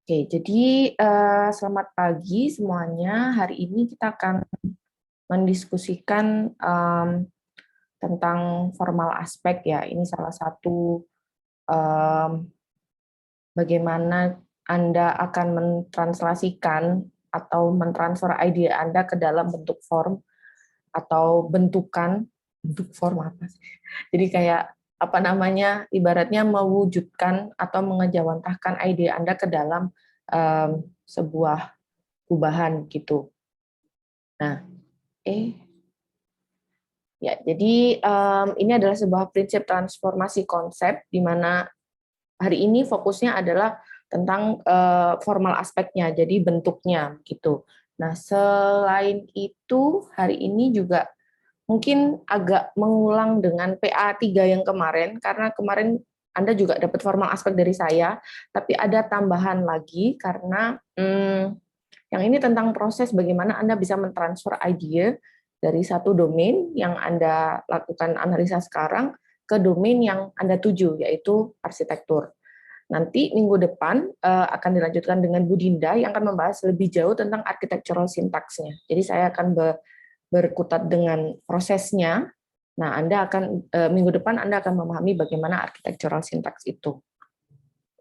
Oke, jadi selamat pagi semuanya. Hari ini kita akan mendiskusikan tentang formal aspek ya. Ini salah satu bagaimana Anda akan mentranslasikan atau mentransfer ide Anda ke dalam bentuk form atau bentuk form apa sih? Jadi kayak apa namanya, ibaratnya mewujudkan atau mengejawantahkan ide Anda ke dalam sebuah kubahan gitu. Nah, ya, jadi ini adalah sebuah prinsip transformasi konsep di mana hari ini fokusnya adalah tentang formal aspeknya, jadi bentuknya gitu. Nah, selain itu hari ini juga mungkin agak mengulang dengan PA3 yang kemarin, karena kemarin Anda juga dapat formal aspek dari saya, tapi ada tambahan lagi karena yang ini tentang proses bagaimana Anda bisa mentransfer ide dari satu domain yang Anda lakukan analisa sekarang ke domain yang Anda tuju, yaitu arsitektur. Nanti minggu depan akan dilanjutkan dengan Bu Dinda yang akan membahas lebih jauh tentang architectural syntax-nya. Jadi saya akan berkutat dengan prosesnya. Nah, Anda akan minggu depan Anda akan memahami bagaimana architectural syntax itu.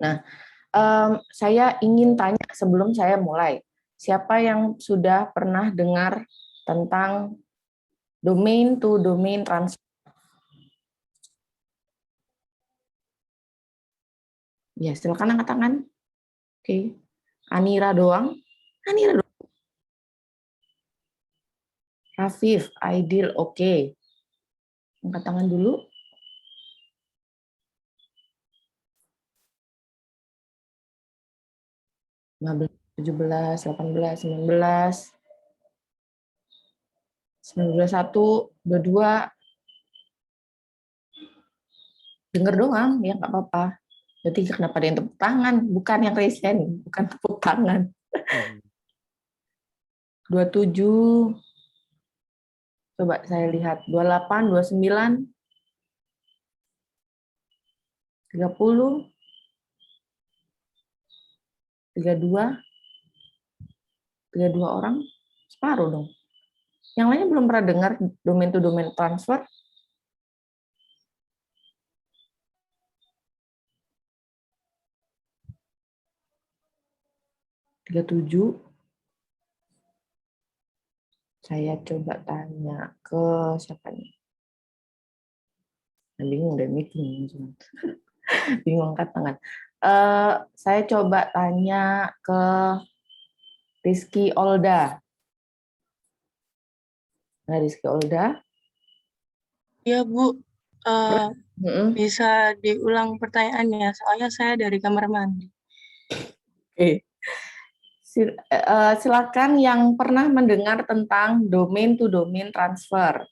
Nah, saya ingin tanya sebelum saya mulai, siapa yang sudah pernah dengar tentang domain to domain transfer? Ya, silakan angkat tangan. Oke. Anira doang. Anira doang. Rafif, Aidil, oke. Angkat tangan dulu. 15, 17, 18, 19, 1, 22. Denger doang, ya nggak apa-apa. Berarti kenapa ada yang tepuk tangan? Bukan yang raise hand, bukan tepuk tangan. 27, coba saya lihat. 28, 29, 30, 32, 32 orang, separuh dong. Yang lainnya belum pernah dengar domain to domain transfer. 37, saya coba tanya ke siapa nih? Bingung deh, meeting. Bingung angkat tangan. Saya coba tanya ke Rizky Olda. Nah, Rizky Olda. Ya, Bu. Bisa diulang pertanyaannya, soalnya saya dari kamar mandi. Oke. Silakan yang pernah mendengar tentang domain to domain transfer.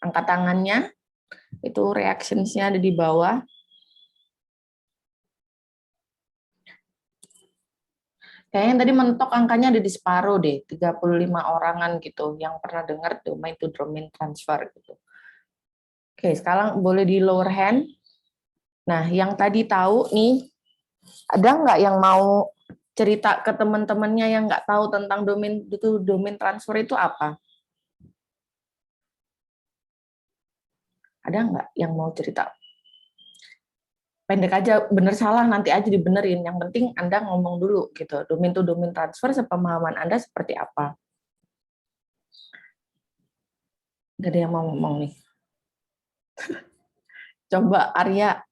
Angkat tangannya. Itu reactions-nya ada di bawah. Kayaknya tadi mentok angkanya ada di separuh deh, 35 orangan gitu yang pernah dengar domain to domain transfer gitu. Oke, sekarang boleh di lower hand. Nah, yang tadi tahu nih, ada nggak yang mau cerita ke teman-temannya yang nggak tahu tentang domain itu domain transfer itu apa? Ada nggak yang mau cerita? Pendek aja, bener salah nanti aja dibenerin. Yang penting Anda ngomong dulu gitu. Domain to domain transfer sepemahaman Anda seperti apa? Gak ada yang mau ngomong nih. Coba Arya.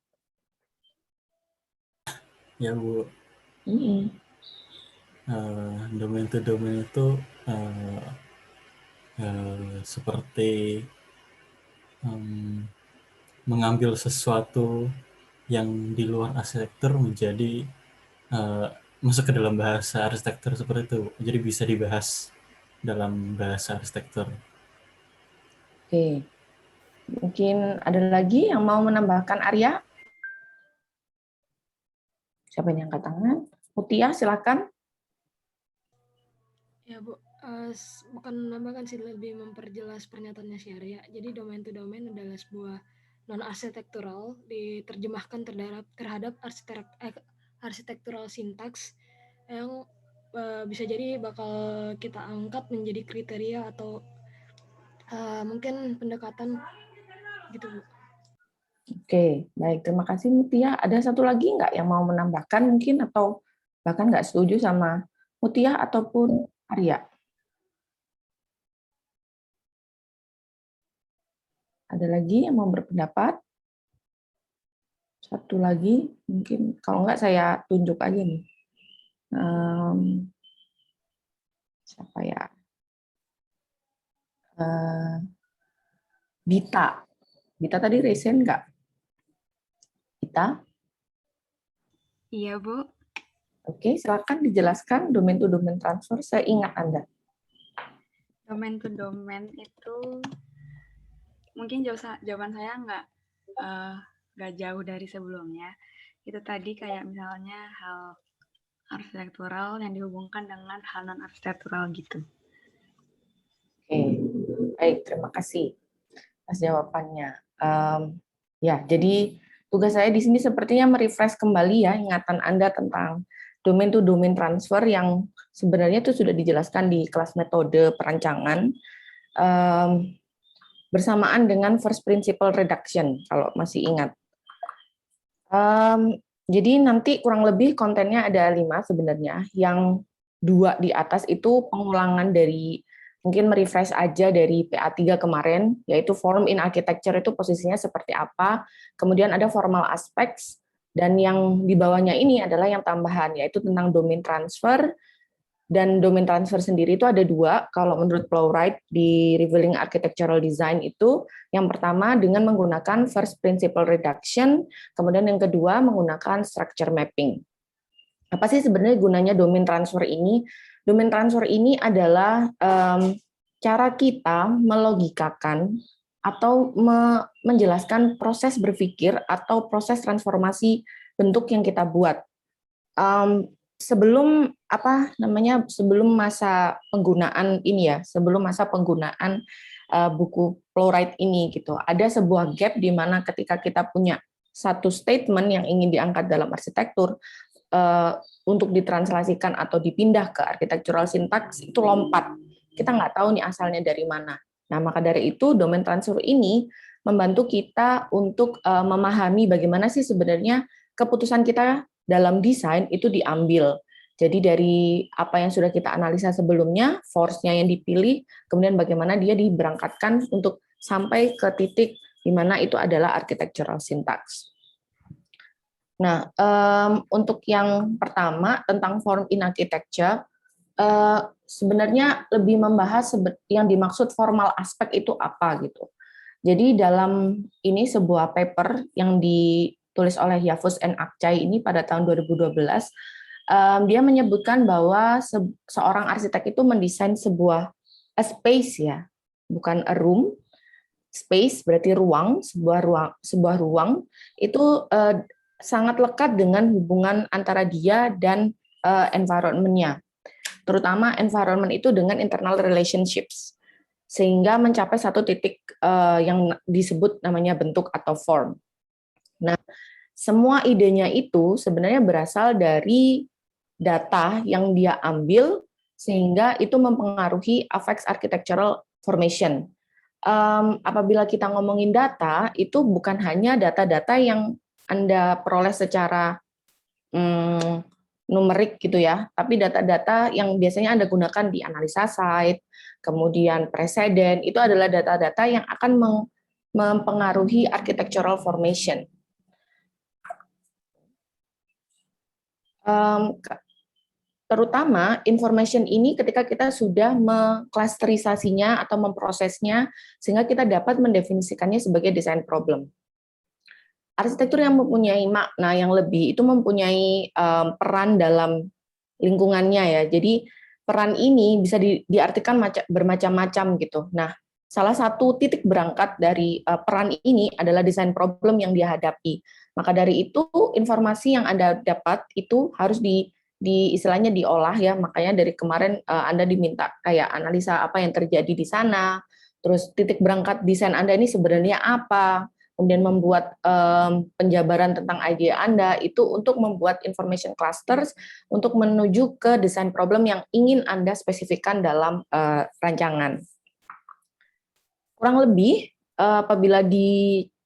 Ya, Bu. Domain to domain itu seperti mengambil sesuatu yang di luar arsitektur menjadi masuk ke dalam bahasa arsitektur seperti itu. Jadi bisa dibahas dalam bahasa arsitektur. Oke. Mungkin ada lagi yang mau menambahkan Arya? Siapa yang angkat tangan? Mutia, silakan. Ya, Bu. Bukan menambahkan sih, lebih memperjelas pernyataannya si Arya. Jadi domain to domain adalah sebuah non-arsitektural diterjemahkan terhadap arsitektural syntax yang bisa jadi bakal kita angkat menjadi kriteria atau mungkin pendekatan gitu, Bu. Oke, baik. Terima kasih Mutia. Ada satu lagi nggak yang mau menambahkan mungkin atau bahkan nggak setuju sama Mutia ataupun Arya? Ada lagi yang mau berpendapat? Satu lagi, mungkin kalau nggak saya tunjuk aja nih. Siapa ya? Dita. Dita tadi resen nggak? Dita? Iya, Bu. Oke, silakan dijelaskan domain to domain transfer. Saya ingat Anda. Domain to domain itu mungkin jawaban saya nggak jauh dari sebelumnya. Itu tadi kayak misalnya hal arsitektural yang dihubungkan dengan hal non arsitektural gitu. Oke, baik. Terima kasih atas jawabannya. Ya, jadi tugas saya di sini sepertinya merefresh kembali ya ingatan Anda tentang domain to domain transfer yang sebenarnya itu sudah dijelaskan di kelas metode perancangan bersamaan dengan first principle reduction kalau masih ingat. Jadi nanti kurang lebih kontennya ada 5 sebenarnya. Yang 2 di atas itu pengulangan dari mungkin merefresh aja dari PA3 kemarin, yaitu form in architecture itu posisinya seperti apa. Kemudian ada formal aspects, dan yang di bawahnya ini adalah yang tambahan, yaitu tentang domain transfer. Dan domain transfer sendiri itu ada 2, kalau menurut Plowright di Revealing Architectural Design itu, yang pertama dengan menggunakan first principle reduction, kemudian yang kedua menggunakan structure mapping. Apa sih sebenarnya gunanya domain transfer ini? Domain transfer ini adalah cara kita melogikakan atau menjelaskan proses berpikir atau proses transformasi bentuk yang kita buat. Sebelum sebelum masa penggunaan ini ya, sebelum masa penggunaan buku Plowright ini gitu, ada sebuah gap di mana ketika kita punya satu statement yang ingin diangkat dalam arsitektur untuk ditranslasikan atau dipindah ke architectural syntax itu lompat, kita nggak tahu nih asalnya dari mana. Nah, maka dari itu domain transfer ini membantu kita untuk memahami bagaimana sih sebenarnya keputusan kita dalam desain itu diambil. Jadi dari apa yang sudah kita analisa sebelumnya, force-nya yang dipilih, kemudian bagaimana dia diberangkatkan untuk sampai ke titik di mana itu adalah architectural syntax. Nah, untuk yang pertama tentang form in architecture, sebenarnya lebih membahas yang dimaksud formal aspek itu apa gitu. Jadi dalam ini sebuah paper yang ditulis oleh Yavuz and Akçay ini pada tahun 2012, dia menyebutkan bahwa seorang arsitek itu mendesain sebuah space ya, bukan a room. Space berarti ruang, sebuah ruang itu sangat lekat dengan hubungan antara dia dan environment-nya. Terutama environment itu dengan internal relationships, sehingga mencapai satu titik yang disebut namanya bentuk atau form. Nah, semua idenya itu sebenarnya berasal dari data yang dia ambil, sehingga itu mempengaruhi affects architectural formation. Apabila kita ngomongin data, itu bukan hanya data-data yang Anda peroleh secara numerik gitu ya, tapi data-data yang biasanya Anda gunakan di analisa site, kemudian preseden, itu adalah data-data yang akan mempengaruhi architectural formation. Terutama information ini ketika kita sudah mengklasterisasinya atau memprosesnya, sehingga kita dapat mendefinisikannya sebagai design problem. Arsitektur yang mempunyai makna yang lebih itu mempunyai peran dalam lingkungannya ya. Jadi peran ini bisa diartikan bermacam-macam gitu. Nah, salah satu titik berangkat dari peran ini adalah design problem yang dia hadapi. Maka dari itu informasi yang Anda dapat itu harus istilahnya diolah ya. Makanya dari kemarin Anda diminta kayak analisa apa yang terjadi di sana, terus titik berangkat desain Anda ini sebenarnya apa, kemudian membuat penjabaran tentang ide Anda, itu untuk membuat information clusters untuk menuju ke desain problem yang ingin Anda spesifikkan dalam rancangan. Kurang lebih apabila disingkat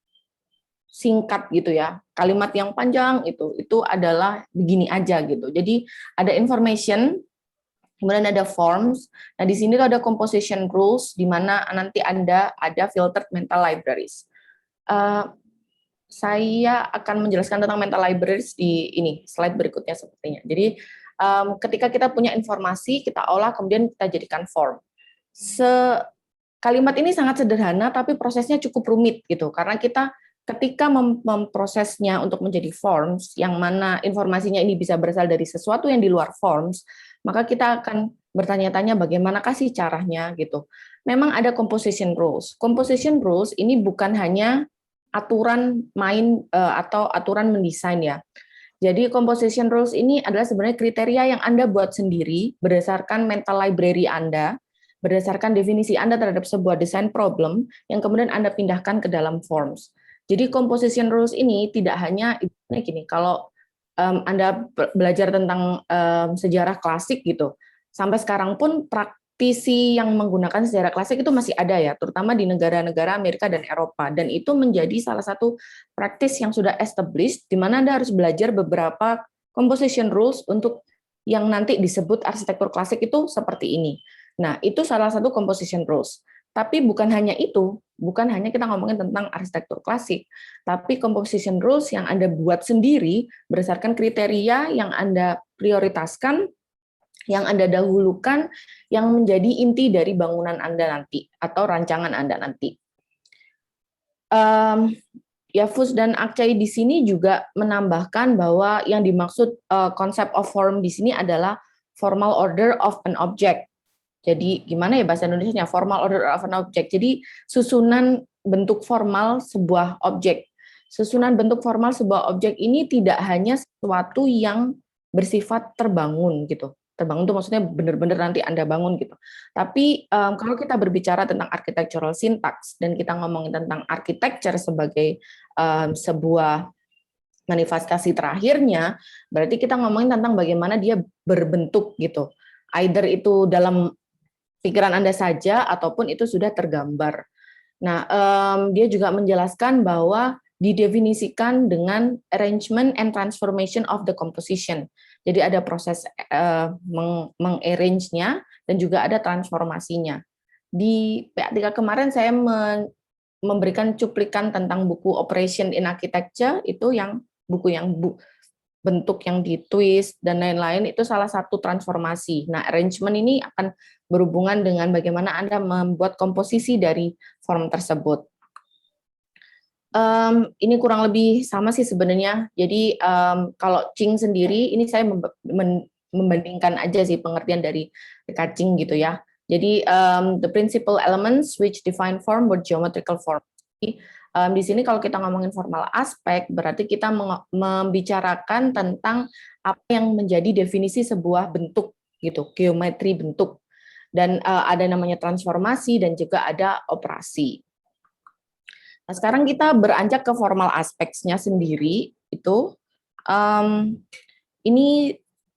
gitu ya, kalimat yang panjang itu adalah begini aja gitu. Jadi ada information, kemudian ada forms. Nah, di sini tuh ada composition rules, di mana nanti Anda ada filtered mental libraries. Saya akan menjelaskan tentang mental libraries di ini slide berikutnya sepertinya. Jadi ketika kita punya informasi, kita olah, kemudian kita jadikan form. Kalimat ini sangat sederhana, tapi prosesnya cukup rumit gitu, karena kita ketika memprosesnya untuk menjadi forms, yang mana informasinya ini bisa berasal dari sesuatu yang di luar forms, maka kita akan bertanya-tanya bagaimanakah sih caranya gitu. Memang ada composition rules. Composition rules ini bukan hanya aturan main atau aturan mendesain ya. Jadi composition rules ini adalah sebenarnya kriteria yang Anda buat sendiri berdasarkan mental library Anda, berdasarkan definisi Anda terhadap sebuah desain problem yang kemudian Anda pindahkan ke dalam forms. Jadi composition rules ini tidak hanya gini, kalau Anda belajar tentang sejarah klasik gitu, sampai sekarang pun praktisi yang menggunakan sejarah klasik itu masih ada ya, terutama di negara-negara Amerika dan Eropa, dan itu menjadi salah satu praktis yang sudah established, di mana Anda harus belajar beberapa composition rules untuk yang nanti disebut arsitektur klasik itu seperti ini. Nah, itu salah satu composition rules. Tapi bukan hanya itu, bukan hanya kita ngomongin tentang arsitektur klasik, tapi composition rules yang Anda buat sendiri berdasarkan kriteria yang Anda prioritaskan, yang Anda dahulukan, yang menjadi inti dari bangunan Anda nanti, atau rancangan Anda nanti. Ya, Fuchs dan Akcay di sini juga menambahkan bahwa yang dimaksud konsep of form di sini adalah formal order of an object. Jadi gimana ya bahasa Indonesianya? Formal order of an object. Jadi susunan bentuk formal sebuah objek. Susunan bentuk formal sebuah objek ini tidak hanya sesuatu yang bersifat terbangun gitu. Terbangun itu maksudnya benar-benar nanti Anda bangun gitu. Tapi kalau kita berbicara tentang architectural syntax dan kita ngomongin tentang architecture sebagai sebuah manifestasi terakhirnya, berarti kita ngomongin tentang bagaimana dia berbentuk gitu. Either itu dalam pikiran Anda saja ataupun itu sudah tergambar. Nah, dia juga menjelaskan bahwa didefinisikan dengan arrangement and transformation of the composition. Jadi ada proses meng-arrange-nya dan juga ada transformasinya. Di PA3 kemarin saya memberikan cuplikan tentang buku Operation in Architecture, itu yang buku yang bentuk yang ditwist dan lain-lain, itu salah satu transformasi. Nah, arrangement ini akan berhubungan dengan bagaimana Anda membuat komposisi dari form tersebut. Ini kurang lebih sama sih sebenarnya. Jadi kalau Ching sendiri, ini saya membandingkan aja sih pengertian dari Ching gitu ya. Jadi the principal elements which define form were geometrical form. Di sini kalau kita ngomongin formal aspek, berarti kita membicarakan tentang apa yang menjadi definisi sebuah bentuk gitu, geometri bentuk. Dan ada namanya transformasi dan juga ada operasi. Nah, sekarang kita beranjak ke formal aspeknya sendiri itu. Ini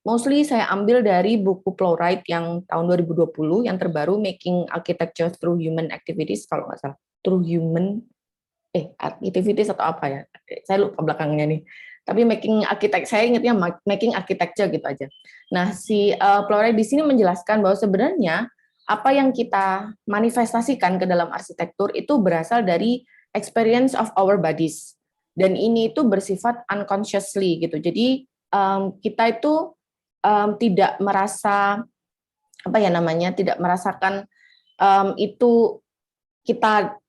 mostly saya ambil dari buku Plowright yang tahun 2020 yang terbaru, Making Architecture Through Human Activities, kalau nggak salah, Through Human activities atau apa ya, saya lupa belakangnya nih. Tapi making architect, saya ingatnya making architecture gitu aja. Nah, si Plowright di sini menjelaskan bahwa sebenarnya apa yang kita manifestasikan ke dalam arsitektur itu berasal dari experience of our bodies. Dan ini itu bersifat unconsciously gitu. Jadi kita itu tidak merasa tidak merasakan itu kita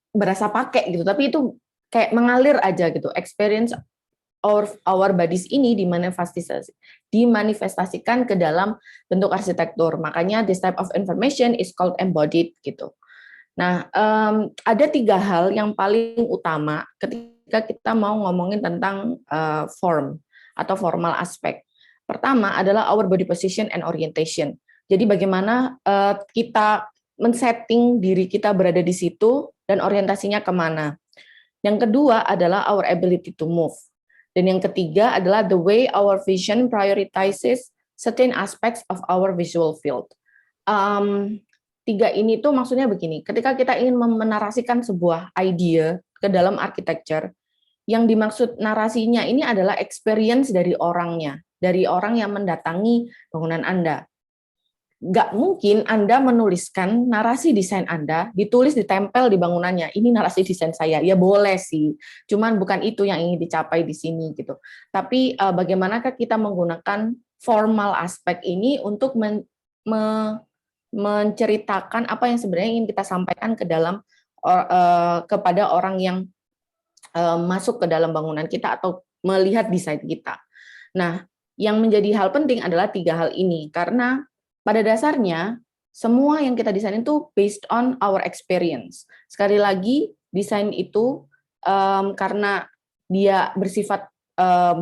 berasa pakai gitu, tapi itu kayak mengalir aja gitu. Experience of our bodies ini dimanifestasikan ke dalam bentuk arsitektur. Makanya this type of information is called embodied gitu. Nah, ada 3 hal yang paling utama ketika kita mau ngomongin tentang form atau formal aspek. Pertama adalah our body position and orientation. Jadi bagaimana kita men-setting diri kita berada di situ dan orientasinya kemana. Yang kedua adalah our ability to move. Dan yang ketiga adalah the way our vision prioritizes certain aspects of our visual field. Tiga ini tuh maksudnya begini, ketika kita ingin menarasikan sebuah idea ke dalam architecture, yang dimaksud narasinya ini adalah experience dari orangnya, dari orang yang mendatangi bangunan Anda. Nggak mungkin Anda menuliskan narasi desain Anda, ditulis ditempel di bangunannya, ini narasi desain saya. Ya boleh sih, cuman bukan itu yang ingin dicapai di sini gitu. Tapi bagaimanakah kita menggunakan formal aspek ini untuk menceritakan apa yang sebenarnya ingin kita sampaikan ke dalam kepada orang yang masuk ke dalam bangunan kita atau melihat desain kita. Nah, yang menjadi hal penting adalah tiga hal ini, karena pada dasarnya, semua yang kita desain itu based on our experience. Sekali lagi, desain itu karena dia bersifat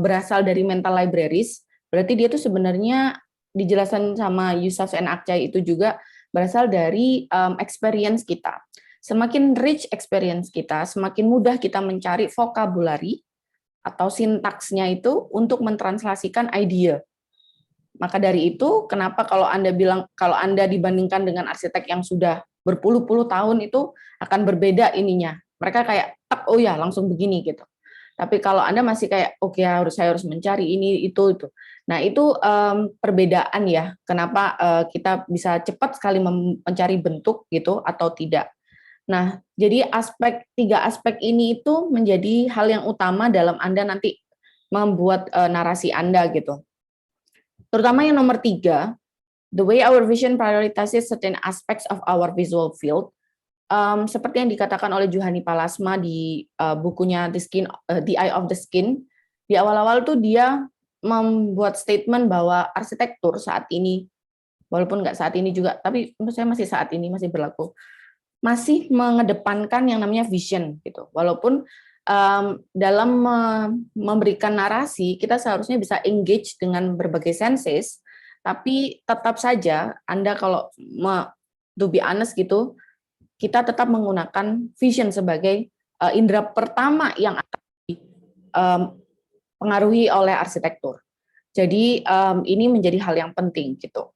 berasal dari mental libraries, berarti dia itu sebenarnya dijelaskan sama Yusuf and Akcay itu juga berasal dari experience kita. Semakin rich experience kita, semakin mudah kita mencari vocabulary atau sintaksnya itu untuk mentranslasikan idea. Maka dari itu, kenapa kalau Anda bilang, kalau Anda dibandingkan dengan arsitek yang sudah berpuluh-puluh tahun itu akan berbeda ininya. Mereka kayak, oh ya langsung begini gitu. Tapi kalau Anda masih kayak, oke saya harus mencari ini, itu. Nah itu perbedaan ya, kenapa kita bisa cepat sekali mencari bentuk gitu atau tidak. Nah, jadi tiga aspek ini itu menjadi hal yang utama dalam Anda nanti membuat narasi Anda gitu. Terutama yang nomor 3, the way our vision prioritizes certain aspects of our visual field, seperti yang dikatakan oleh Juhani Palasma di bukunya The Eye of the Skin, di awal-awal tuh dia membuat statement bahwa arsitektur saat ini, walaupun nggak saat ini juga, tapi menurut saya masih saat ini, masih berlaku, masih mengedepankan yang namanya vision gitu. Walaupun dalam memberikan narasi, kita seharusnya bisa engage dengan berbagai senses, tapi tetap saja Anda kalau to be honest gitu, kita tetap menggunakan vision sebagai indera pertama yang akan dipengaruhi oleh arsitektur. Jadi ini menjadi hal yang penting gitu.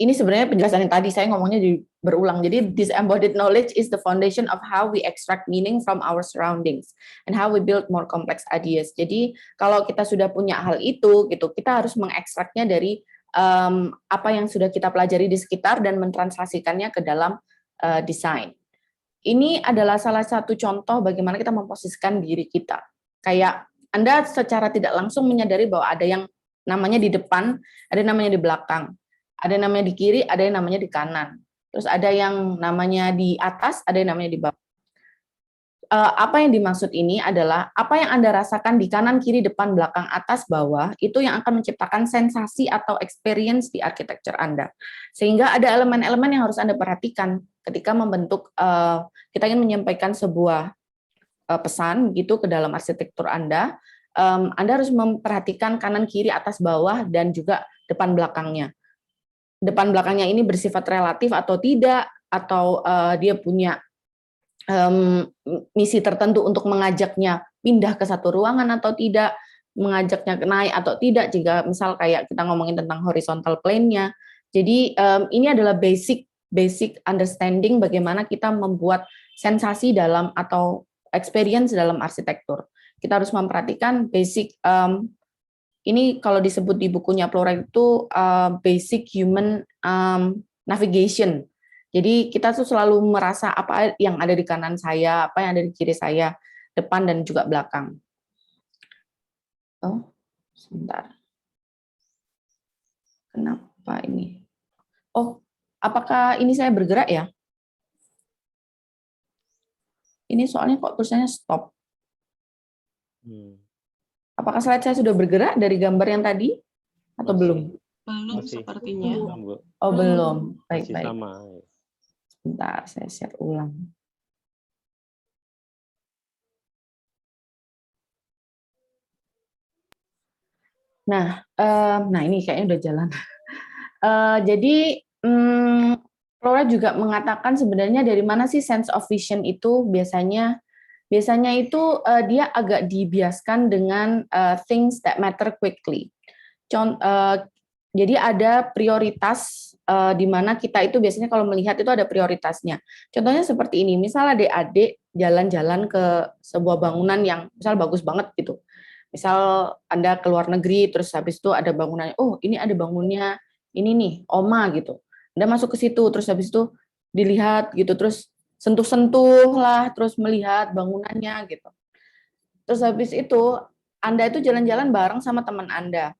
Ini sebenarnya penjelasan yang tadi saya ngomongnya berulang. Jadi this embodied knowledge is the foundation of how we extract meaning from our surroundings and how we build more complex ideas. Jadi kalau kita sudah punya hal itu gitu, kita harus mengekstraknya dari apa yang sudah kita pelajari di sekitar dan mentranslasikannya ke dalam desain. Ini adalah salah satu contoh bagaimana kita memposisikan diri kita. Kayak Anda secara tidak langsung menyadari bahwa ada yang namanya di depan, ada yang namanya di belakang. Ada yang namanya di kiri, ada yang namanya di kanan. Terus ada yang namanya di atas, ada yang namanya di bawah. Apa yang dimaksud ini adalah apa yang Anda rasakan di kanan, kiri, depan, belakang, atas, bawah, itu yang akan menciptakan sensasi atau experience di architecture Anda. Sehingga ada elemen-elemen yang harus Anda perhatikan ketika membentuk, kita ingin menyampaikan sebuah pesan gitu ke dalam arsitektur Anda. Anda harus memperhatikan kanan, kiri, atas, bawah, dan juga depan belakangnya. Depan belakangnya ini bersifat relatif atau tidak, atau dia punya misi tertentu untuk mengajaknya pindah ke satu ruangan atau tidak, mengajaknya naik atau tidak, jika misal kayak kita ngomongin tentang horizontal plane-nya. Jadi ini adalah basic understanding bagaimana kita membuat sensasi dalam atau experience dalam arsitektur. Kita harus memperhatikan basic ini kalau disebut di bukunya Plura itu basic human navigation. Jadi kita tuh selalu merasa apa yang ada di kanan saya, apa yang ada di kiri saya, depan dan juga belakang. Oh, sebentar. Kenapa ini? Oh, apakah ini saya bergerak ya? Ini soalnya kok tulisannya stop. Apakah slide saya sudah bergerak dari gambar yang tadi atau belum? Belum sepertinya. Oh, belum. Baik. Sama. Sebentar, saya share ulang. Nah ini kayaknya udah jalan. Jadi Flora juga mengatakan sebenarnya dari mana sih sense of vision itu biasanya itu dia agak dibiaskan dengan things that matter quickly. Jadi ada prioritas di mana kita itu biasanya kalau melihat itu ada prioritasnya. Contohnya seperti ini, misal adik-adik jalan-jalan ke sebuah bangunan yang misal bagus banget gitu. Misal Anda ke luar negeri, terus habis itu ada bangunannya, oh ini ada bangunnya, ini nih, Oma gitu. Anda masuk ke situ, terus habis itu dilihat gitu, terus sentuh-sentuh lah, terus melihat bangunannya gitu. Terus habis itu, Anda itu jalan-jalan bareng sama teman Anda,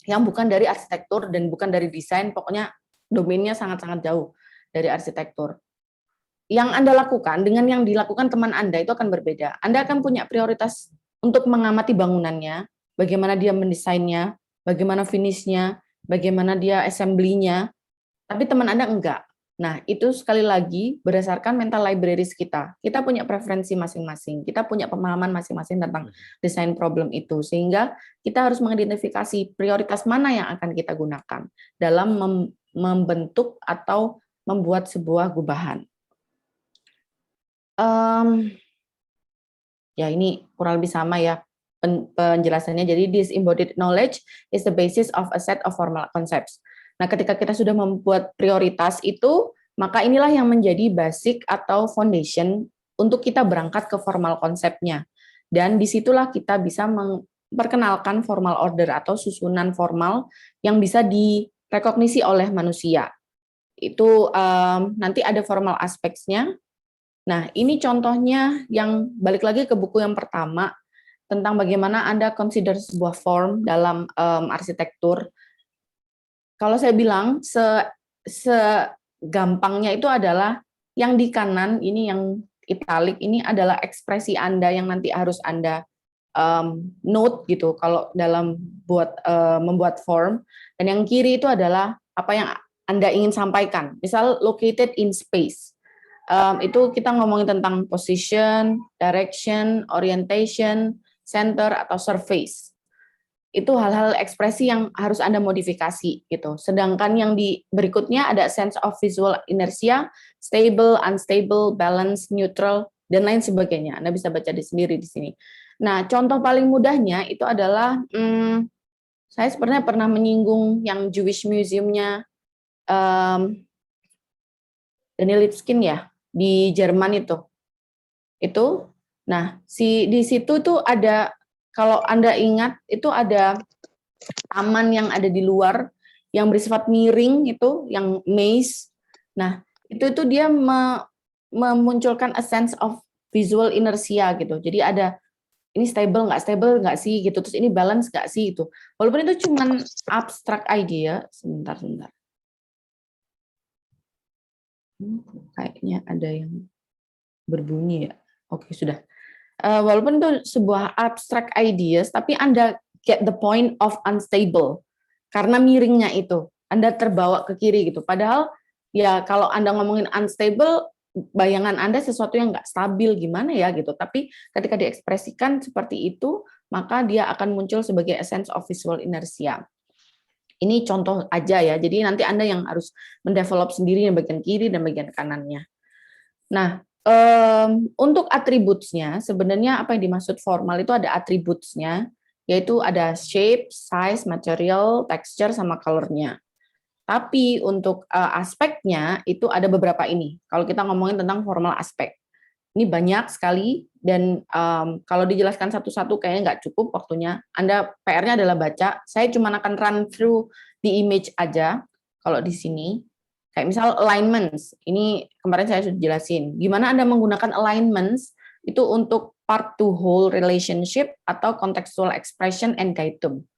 yang bukan dari arsitektur dan bukan dari desain, pokoknya domainnya sangat-sangat jauh dari arsitektur. Yang Anda lakukan dengan yang dilakukan teman Anda itu akan berbeda. Anda akan punya prioritas untuk mengamati bangunannya, bagaimana dia mendesainnya, bagaimana finishnya, bagaimana dia assembly-nya, tapi teman Anda enggak. Nah, itu sekali lagi berdasarkan mental libraries kita. Kita punya preferensi masing-masing, kita punya pemahaman masing-masing tentang desain problem itu, sehingga kita harus mengidentifikasi prioritas mana yang akan kita gunakan dalam membentuk atau membuat sebuah gubahan. Ya ini kurang lebih sama ya penjelasannya. Jadi this embodied knowledge is the basis of a set of formal concepts. Nah, ketika kita sudah membuat prioritas itu, maka inilah yang menjadi basic atau foundation untuk kita berangkat ke formal konsepnya. Dan disitulah kita bisa memperkenalkan formal order atau susunan formal yang bisa direkognisi oleh manusia. Itu nanti ada formal aspects-nya. Nah, ini contohnya yang balik lagi ke buku yang pertama, tentang bagaimana Anda consider sebuah form dalam arsitektur. Kalau saya bilang, segampangnya itu adalah yang di kanan, ini yang italic, ini adalah ekspresi Anda yang nanti harus Anda note gitu, kalau dalam membuat form. Dan yang kiri itu adalah apa yang Anda ingin sampaikan. Misal, located in space. Itu kita ngomongin tentang position, direction, orientation, center, atau surface. Itu hal-hal ekspresi yang harus Anda modifikasi gitu. Sedangkan yang di berikutnya ada sense of visual inertia, stable, unstable, balance, neutral, dan lain sebagainya. Anda bisa baca sendiri di sini. Nah, contoh paling mudahnya itu adalah saya sebenarnya pernah menyinggung yang Jewish Museum-nya Daniel Lipskin ya, di Jerman itu. Nah, di situ tuh ada, kalau Anda ingat, itu ada taman yang ada di luar, yang bersifat miring itu, yang maze. Nah, itu dia memunculkan a sense of visual inertia gitu. Jadi ada, ini stable nggak sih gitu, terus ini balance nggak sih gitu. Walaupun itu cuman abstract idea, sebentar. Kayaknya ada yang berbunyi ya. Oke, sudah. Walaupun itu sebuah abstract ideas, tapi Anda get the point of unstable. Karena miringnya itu, Anda terbawa ke kiri gitu. Padahal ya kalau Anda ngomongin unstable, bayangan Anda sesuatu yang nggak stabil gimana ya gitu. Tapi ketika diekspresikan seperti itu, maka dia akan muncul sebagai a sense of visual inertia. Ini contoh aja ya, jadi nanti Anda yang harus mendevelop sendiri yang bagian kiri dan bagian kanannya. Nah, untuk attributes-nya, sebenarnya apa yang dimaksud formal itu ada attributes-nya, yaitu ada shape, size, material, texture, sama color-nya. Tapi untuk aspeknya itu ada beberapa ini. Kalau kita ngomongin tentang formal aspek, ini banyak sekali, dan kalau dijelaskan satu-satu kayaknya nggak cukup waktunya. Anda PR-nya adalah baca. Saya cuma akan run through the image aja. Kalau di sini, kayak misal alignments, ini kemarin saya sudah jelasin. Gimana Anda menggunakan alignments itu untuk part to whole relationship atau contextual expression and datum.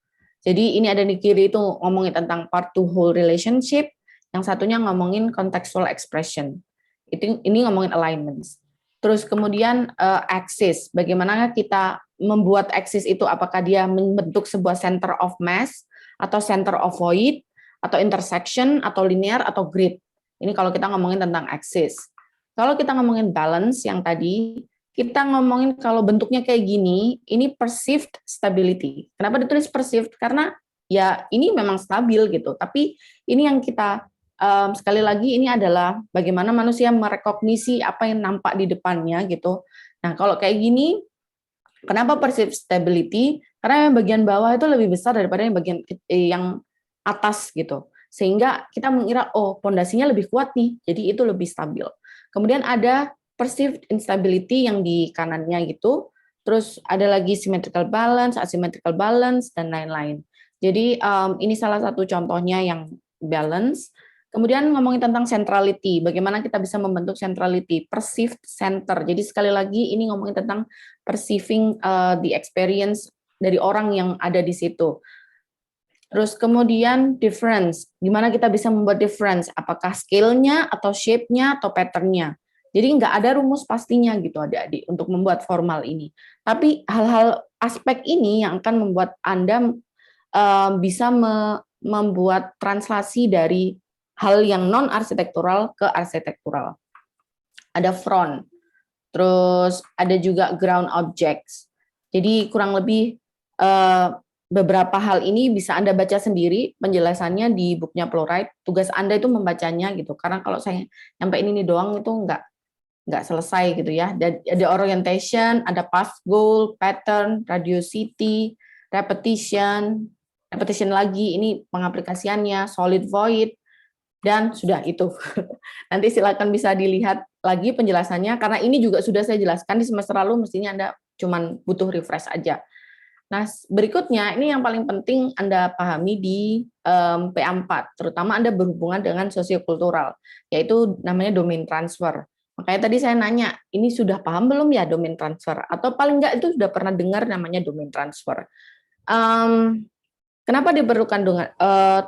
Jadi ini ada di kiri itu ngomongin tentang part to whole relationship, yang satunya ngomongin contextual expression. Ini ngomongin alignments. Terus kemudian axis, bagaimana kita membuat axis itu, apakah dia membentuk sebuah center of mass, atau center of void, atau intersection, atau linear, atau grid. Ini kalau kita ngomongin tentang axis. Kalau kita ngomongin balance yang tadi, kita ngomongin kalau bentuknya kayak gini, ini perceived stability. Kenapa ditulis perceived? Karena ya ini memang stabil gitu, tapi ini yang kita sekali lagi ini adalah bagaimana manusia merekognisi apa yang nampak di depannya gitu. Nah, kalau kayak gini, kenapa perceived stability? Karena yang bagian bawah itu lebih besar daripada yang bagian yang atas gitu. Sehingga kita mengira, oh pondasinya lebih kuat nih, jadi itu lebih stabil. Kemudian ada perceived instability yang di kanannya gitu. Terus ada lagi symmetrical balance, asymmetrical balance, dan lain-lain. Jadi ini salah satu contohnya yang balance. Kemudian ngomongin tentang centrality, bagaimana kita bisa membentuk centrality, perceived center. Jadi sekali lagi ini ngomongin tentang perceiving the experience dari orang yang ada di situ. Terus kemudian difference, gimana kita bisa membuat difference, apakah scale-nya atau shape-nya atau pattern-nya. Jadi nggak ada rumus pastinya gitu adik-adik untuk membuat formal ini. Tapi hal-hal aspek ini yang akan membuat Anda bisa membuat translasi dari hal yang non-arsitektural ke arsitektural. Ada front, terus ada juga ground objects. Jadi kurang lebih beberapa hal ini bisa Anda baca sendiri penjelasannya di bukunya Plurite. Tugas Anda itu membacanya gitu. Karena kalau saya nyampein ini doang itu nggak selesai gitu ya. Ada orientation, ada path goal, pattern, radiosity, repetition lagi, ini pengaplikasiannya, solid void, dan sudah itu. Nanti silakan bisa dilihat lagi penjelasannya, karena ini juga sudah saya jelaskan di semester lalu, mestinya Anda cuman butuh refresh aja. Nah, berikutnya ini yang paling penting Anda pahami di PA4, terutama Anda berhubungan dengan sosiokultural, yaitu namanya domain transfer. Makanya tadi saya nanya, ini sudah paham belum ya domain transfer? Atau paling enggak itu sudah pernah dengar namanya domain transfer. Kenapa diperlukan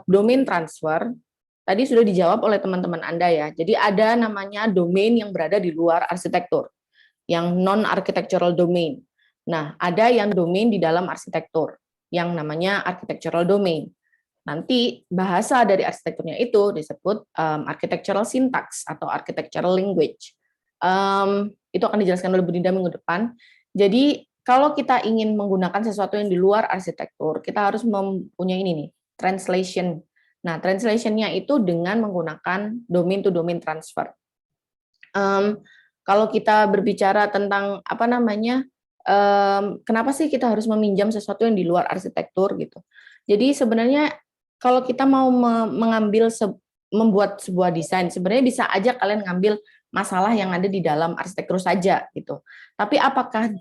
domain transfer? Tadi sudah dijawab oleh teman-teman Anda ya. Jadi ada namanya domain yang berada di luar arsitektur, yang non-architectural domain. Nah, ada yang domain di dalam arsitektur, yang namanya architectural domain. Nanti bahasa dari arsitekturnya itu disebut architectural syntax atau architectural language. Itu akan dijelaskan oleh Bu Dinda minggu depan. Jadi kalau kita ingin menggunakan sesuatu yang di luar arsitektur, kita harus mempunyai ini nih, translation. Nah, translation-nya itu dengan menggunakan domain to domain transfer. Kalau kita berbicara tentang apa namanya, kenapa sih kita harus meminjam sesuatu yang di luar arsitektur gitu? Jadi sebenarnya kalau kita mau membuat sebuah desain, sebenarnya bisa aja kalian ngambil masalah yang ada di dalam arsitektur saja gitu. Tapi apakah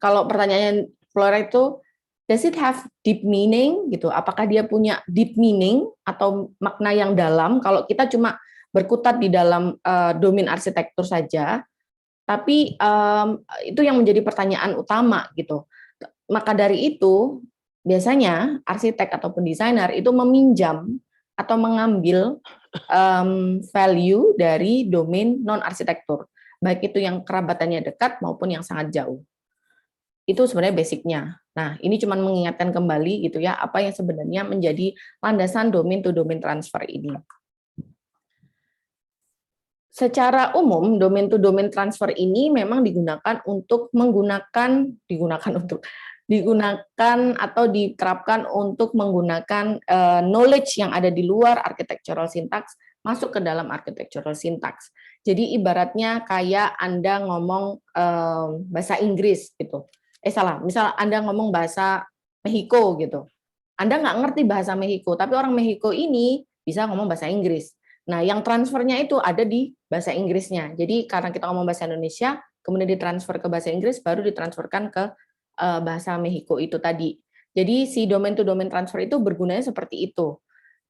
kalau pertanyaannya Flora itu, does it have deep meaning gitu? Apakah dia punya deep meaning atau makna yang dalam? Kalau kita cuma berkutat di dalam domain arsitektur saja, tapi itu yang menjadi pertanyaan utama gitu. Maka dari itu biasanya arsitek ataupun desainer itu meminjam atau mengambil value dari domain non arsitektur, baik itu yang kerabatannya dekat maupun yang sangat jauh. Itu sebenarnya basicnya. Nah, ini cuma mengingatkan kembali gitu ya, apa yang sebenarnya menjadi landasan domain to domain transfer ini. Secara umum, domain to domain transfer ini memang digunakan atau diterapkan untuk menggunakan knowledge yang ada di luar architectural syntax masuk ke dalam architectural syntax. Jadi ibaratnya kayak Anda ngomong bahasa Inggris gitu. Misal Anda ngomong bahasa Meksiko gitu. Anda nggak ngerti bahasa Meksiko, tapi orang Meksiko ini bisa ngomong bahasa Inggris. Nah, yang transfernya itu ada di bahasa Inggrisnya. Jadi karena kita ngomong bahasa Indonesia, kemudian ditransfer ke bahasa Inggris, baru ditransferkan ke bahasa Meksiko itu tadi. Jadi si domain to domain transfer itu bergunanya seperti itu.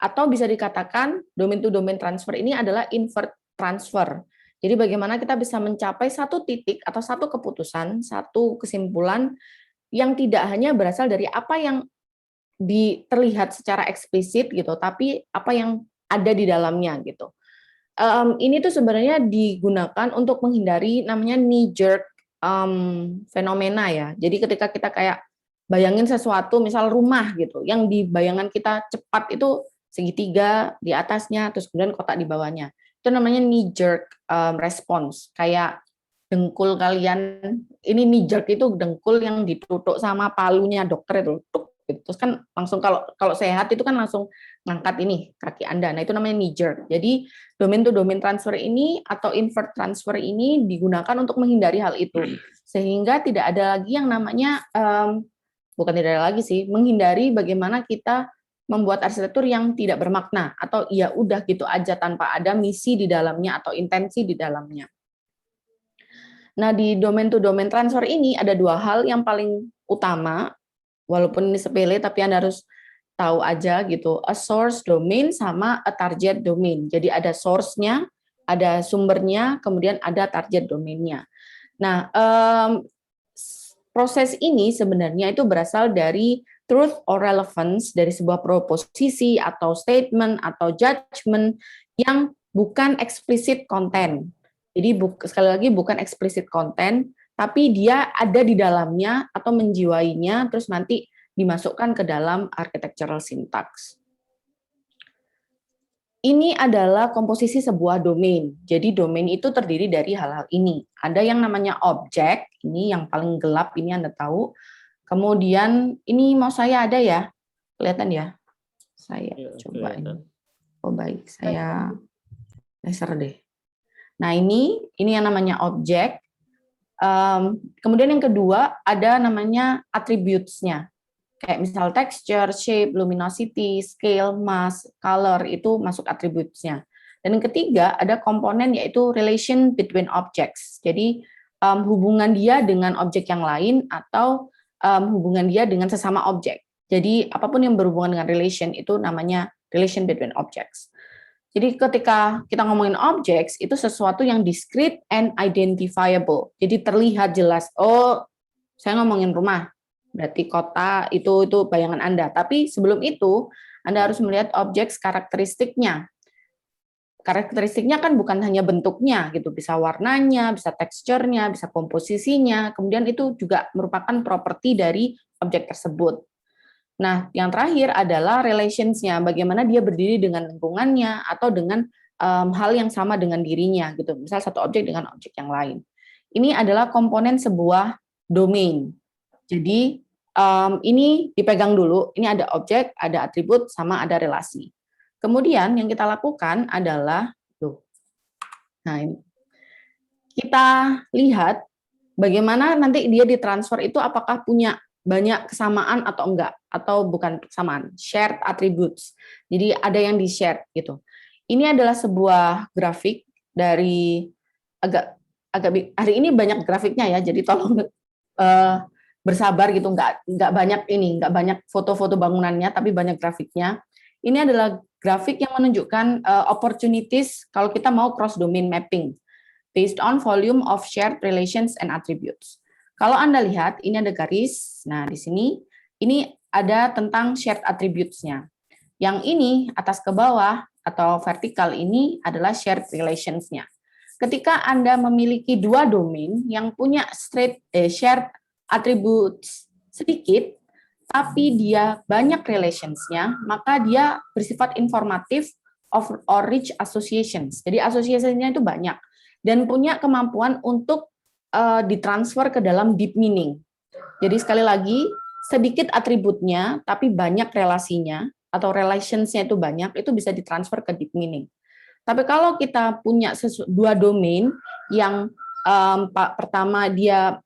Atau bisa dikatakan domain to domain transfer ini adalah invert transfer. Jadi bagaimana kita bisa mencapai satu titik atau satu keputusan, satu kesimpulan yang tidak hanya berasal dari apa yang terlihat secara eksplisit gitu, tapi apa yang ada di dalamnya gitu. Ini tuh sebenarnya digunakan untuk menghindari namanya knee jerk fenomena ya. Jadi ketika kita kayak bayangin sesuatu, misal rumah gitu, yang di bayangan kita cepat itu segitiga di atasnya, terus kemudian kotak di bawahnya. Itu namanya knee jerk response. Kayak dengkul kalian, ini knee jerk itu dengkul yang ditutuk sama palunya dokter itu, tuk gitu. Terus kan langsung kalau sehat itu kan langsung ngangkat ini kaki Anda. Nah, itu namanya knee jerk. Jadi domain to domain transfer ini atau invert transfer ini digunakan untuk menghindari hal itu. Sehingga tidak ada lagi yang namanya bukan tidak ada lagi sih, menghindari bagaimana kita membuat arsitektur yang tidak bermakna atau ya udah gitu aja tanpa ada misi di dalamnya atau intensi di dalamnya. Nah, di domain to domain transfer ini ada dua hal yang paling utama, walaupun ini sepele tapi Anda harus tahu aja gitu, a source domain sama a target domain. Jadi ada source-nya, ada sumbernya, kemudian ada target domainnya. Nah, proses ini sebenarnya itu berasal dari truth or relevance, dari sebuah proposisi atau statement atau judgment yang bukan explicit content. Jadi sekali lagi bukan explicit content, tapi dia ada di dalamnya atau menjiwainya, terus nanti dimasukkan ke dalam architectural syntax. Ini adalah komposisi sebuah domain. Jadi domain itu terdiri dari hal-hal ini. Ada yang namanya objek, ini yang paling gelap, ini Anda tahu. Kemudian ini mau saya ada ya, kelihatan ya? Saya coba ini. Oh baik, saya laser deh. Nah ini yang namanya objek. Kemudian yang kedua ada namanya attributes-nya. Kayak misal texture, shape, luminosity, scale, mass, color, itu masuk attributes-nya. Dan yang ketiga ada komponen yaitu relation between objects. Jadi hubungan dia dengan objek yang lain atau hubungan dia dengan sesama objek. Jadi apapun yang berhubungan dengan relation itu namanya relation between objects. Jadi ketika kita ngomongin objects itu sesuatu yang discrete and identifiable. Jadi terlihat jelas. Oh, saya ngomongin rumah. Berarti kota itu bayangan Anda. Tapi sebelum itu Anda harus melihat objek karakteristiknya. Karakteristiknya kan bukan hanya bentuknya gitu, bisa warnanya, bisa teksturnya, bisa komposisinya. Kemudian itu juga merupakan properti dari objek tersebut. Nah, yang terakhir adalah relations-nya, bagaimana dia berdiri dengan lingkungannya atau dengan hal yang sama dengan dirinya gitu. Misal satu objek dengan objek yang lain. Ini adalah komponen sebuah domain. Jadi ini dipegang dulu. Ini ada objek, ada atribut, sama ada relasi. Kemudian yang kita lakukan adalah, kita lihat bagaimana nanti dia ditransfer itu apakah punya banyak kesamaan atau enggak, atau bukan kesamaan, shared attributes. Jadi ada yang di-share gitu. Ini adalah sebuah grafik dari agak hari ini banyak grafiknya ya, jadi tolong bersabar gitu, enggak banyak foto-foto bangunannya, tapi banyak grafiknya. Ini adalah grafik yang menunjukkan opportunities kalau kita mau cross domain mapping based on volume of shared relations and attributes. Kalau Anda lihat ini ada garis. Nah, di sini ini ada tentang shared attributes-nya. Yang ini atas ke bawah atau vertikal ini adalah shared relations-nya. Ketika Anda memiliki dua domain yang punya shared attributes sedikit, tapi dia banyak relations-nya, maka dia bersifat informatif or rich associations. Jadi association-nya itu banyak dan punya kemampuan untuk ditransfer ke dalam deep meaning. Jadi sekali lagi, sedikit atributnya tapi banyak relasinya atau relations-nya itu banyak, itu bisa ditransfer ke deep meaning. Tapi kalau kita punya dua domain yang pertama dia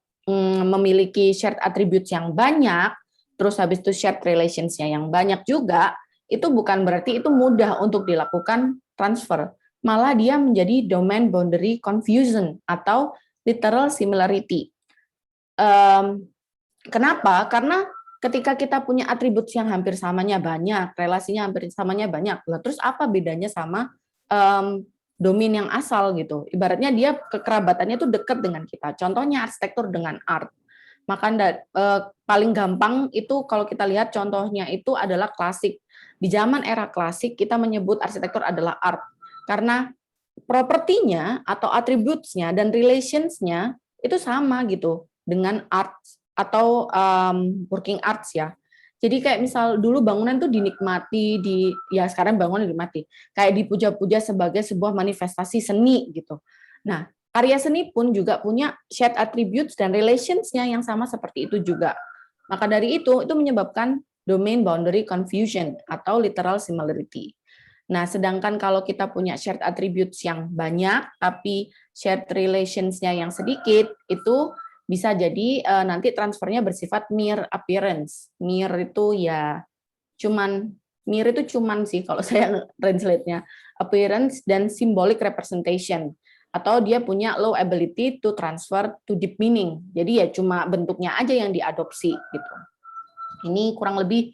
memiliki shared attributes yang banyak, terus habis itu shared relations-nya yang banyak juga, itu bukan berarti itu mudah untuk dilakukan transfer. Malah dia menjadi domain boundary confusion atau literal similarity. Kenapa? Karena ketika kita punya atribut yang hampir samanya banyak, relasinya hampir samanya banyak, terus apa bedanya sama domain yang asal gitu? Ibaratnya dia kekerabatannya itu dekat dengan kita. Contohnya arsitektur dengan art. Maka paling gampang itu kalau kita lihat contohnya itu adalah klasik. Di zaman era klasik kita menyebut arsitektur adalah art karena propertinya atau attributes-nya dan relations-nya itu sama gitu dengan art atau working arts ya. Jadi kayak misal dulu bangunan tuh dinikmati, ya sekarang bangunan dinikmati. Kayak dipuja-puja sebagai sebuah manifestasi seni gitu. Nah, karya seni pun juga punya shared attributes dan relations-nya yang sama seperti itu juga. Maka dari itu menyebabkan domain boundary confusion atau literal similarity. Nah, sedangkan kalau kita punya shared attributes yang banyak, tapi shared relations-nya yang sedikit, itu bisa jadi nanti transfernya bersifat mere appearance. Mere itu ya mere itu cuman sih kalau saya translate-nya. Appearance dan symbolic representation. Atau dia punya low ability to transfer to deep meaning. Jadi ya cuma bentuknya aja yang diadopsi gitu. Ini kurang lebih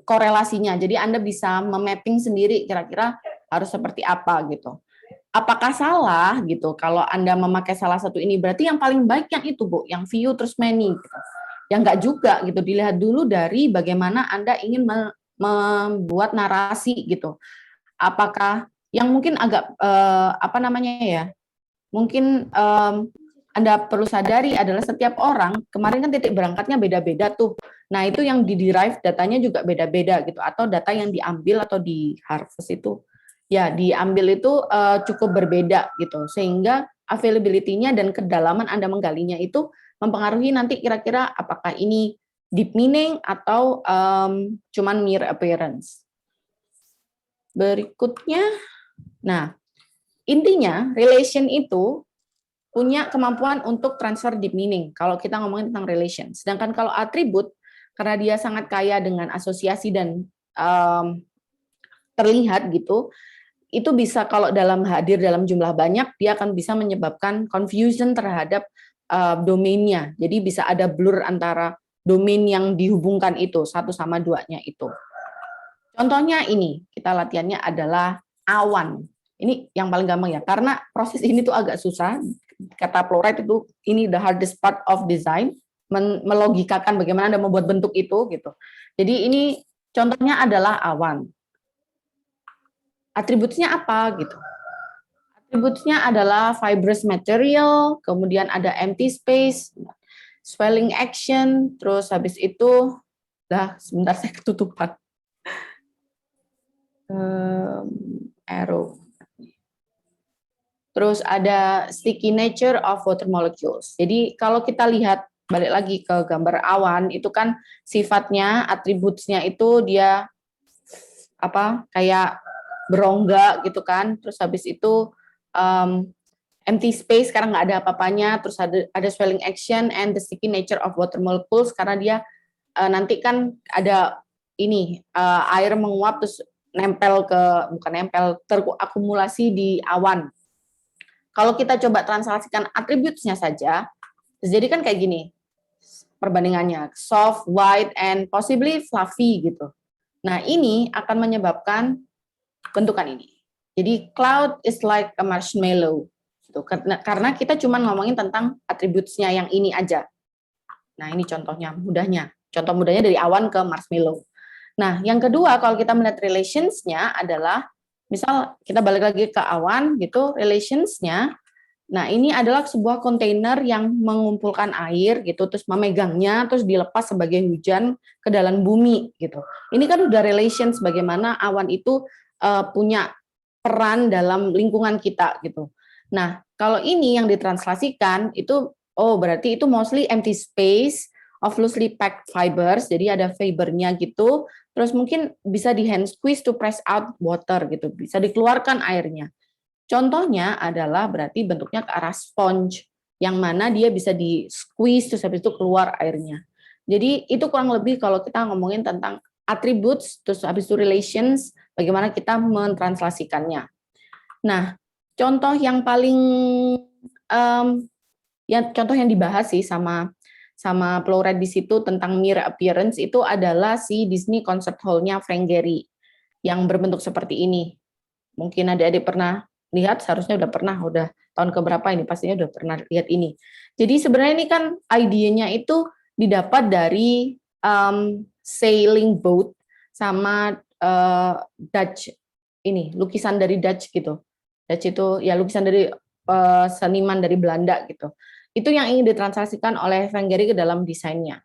korelasinya. Jadi Anda bisa memapping sendiri kira-kira harus seperti apa gitu. Apakah salah gitu kalau Anda memakai salah satu ini? Berarti yang paling baik yang itu, Bu, yang few terus many gitu. Ya enggak juga gitu. Dilihat dulu dari bagaimana Anda ingin membuat narasi gitu. Apakah yang mungkin agak mungkin Anda perlu sadari adalah setiap orang, kemarin kan titik berangkatnya beda-beda tuh. Nah, itu yang di-derive datanya juga beda-beda gitu, atau data yang diambil atau di harvest itu, ya diambil itu cukup berbeda gitu, sehingga availability-nya dan kedalaman Anda menggalinya itu mempengaruhi nanti kira-kira apakah ini deep meaning atau cuman mere appearance. Berikutnya, nah intinya relation itu punya kemampuan untuk transfer deep meaning kalau kita ngomongin tentang relation. Sedangkan kalau atribut, karena dia sangat kaya dengan asosiasi dan terlihat gitu, itu bisa kalau hadir dalam jumlah banyak, dia akan bisa menyebabkan confusion terhadap domainnya. Jadi bisa ada blur antara domain yang dihubungkan itu, satu sama duanya itu. Contohnya ini, kita latihannya adalah awan. Ini yang paling gampang ya, karena proses ini tuh agak susah. Kata Playwright itu, ini the hardest part of design, melogikakan bagaimana Anda membuat bentuk itu gitu. Jadi ini contohnya adalah awan. Atributnya apa gitu? Atributnya adalah fibrous material, kemudian ada empty space, swelling action, terus habis itu, sebentar saya ketutupan. Arrow. Terus ada sticky nature of water molecules. Jadi kalau kita lihat balik lagi ke gambar awan, itu kan sifatnya, atributnya itu dia kayak berongga gitu kan. Terus habis itu empty space karena nggak ada apa-apanya. Terus ada swelling action and the sticky nature of water molecules karena dia nanti kan ada ini air menguap terus terakumulasi di awan. Kalau kita coba translasikan atributnya saja, jadi kan kayak gini perbandingannya, soft, white, and possibly fluffy gitu. Nah, ini akan menyebabkan bentukan ini. Jadi cloud is like a marshmallow. Gitu. Karena kita cuma ngomongin tentang atributnya yang ini aja. Nah, ini contohnya mudahnya. Contoh mudahnya dari awan ke marshmallow. Nah, yang kedua kalau kita melihat relations-nya adalah misal kita balik lagi ke awan gitu, relations-nya. Nah, ini adalah sebuah kontainer yang mengumpulkan air gitu, terus memegangnya, terus dilepas sebagai hujan ke dalam bumi gitu. Ini kan udah relations bagaimana awan itu punya peran dalam lingkungan kita gitu. Nah, kalau ini yang ditranslasikan itu berarti itu mostly empty space of loosely packed fibers, jadi ada fibernya gitu. Terus mungkin bisa di hand squeeze to press out water gitu, bisa dikeluarkan airnya. Contohnya adalah berarti bentuknya ke arah sponge, yang mana dia bisa di squeeze terus habis itu keluar airnya. Jadi itu kurang lebih kalau kita ngomongin tentang attributes, terus habis itu relations, bagaimana kita mentranslasikannya. Nah, contoh yang paling, contoh yang dibahas sih sama Playwright di situ tentang mere appearance itu adalah si Disney Concert Hall-nya Frank Gehry yang berbentuk seperti ini. Mungkin adik-adik pernah lihat, seharusnya udah tahun keberapa ini, pastinya udah pernah lihat ini. Jadi sebenarnya ini kan idenya itu didapat dari sailing boat sama Dutch ini, lukisan dari Dutch gitu. Dutch itu ya lukisan dari seniman dari Belanda gitu. Itu yang ingin ditranslasikan oleh Frank Gehry ke dalam desainnya.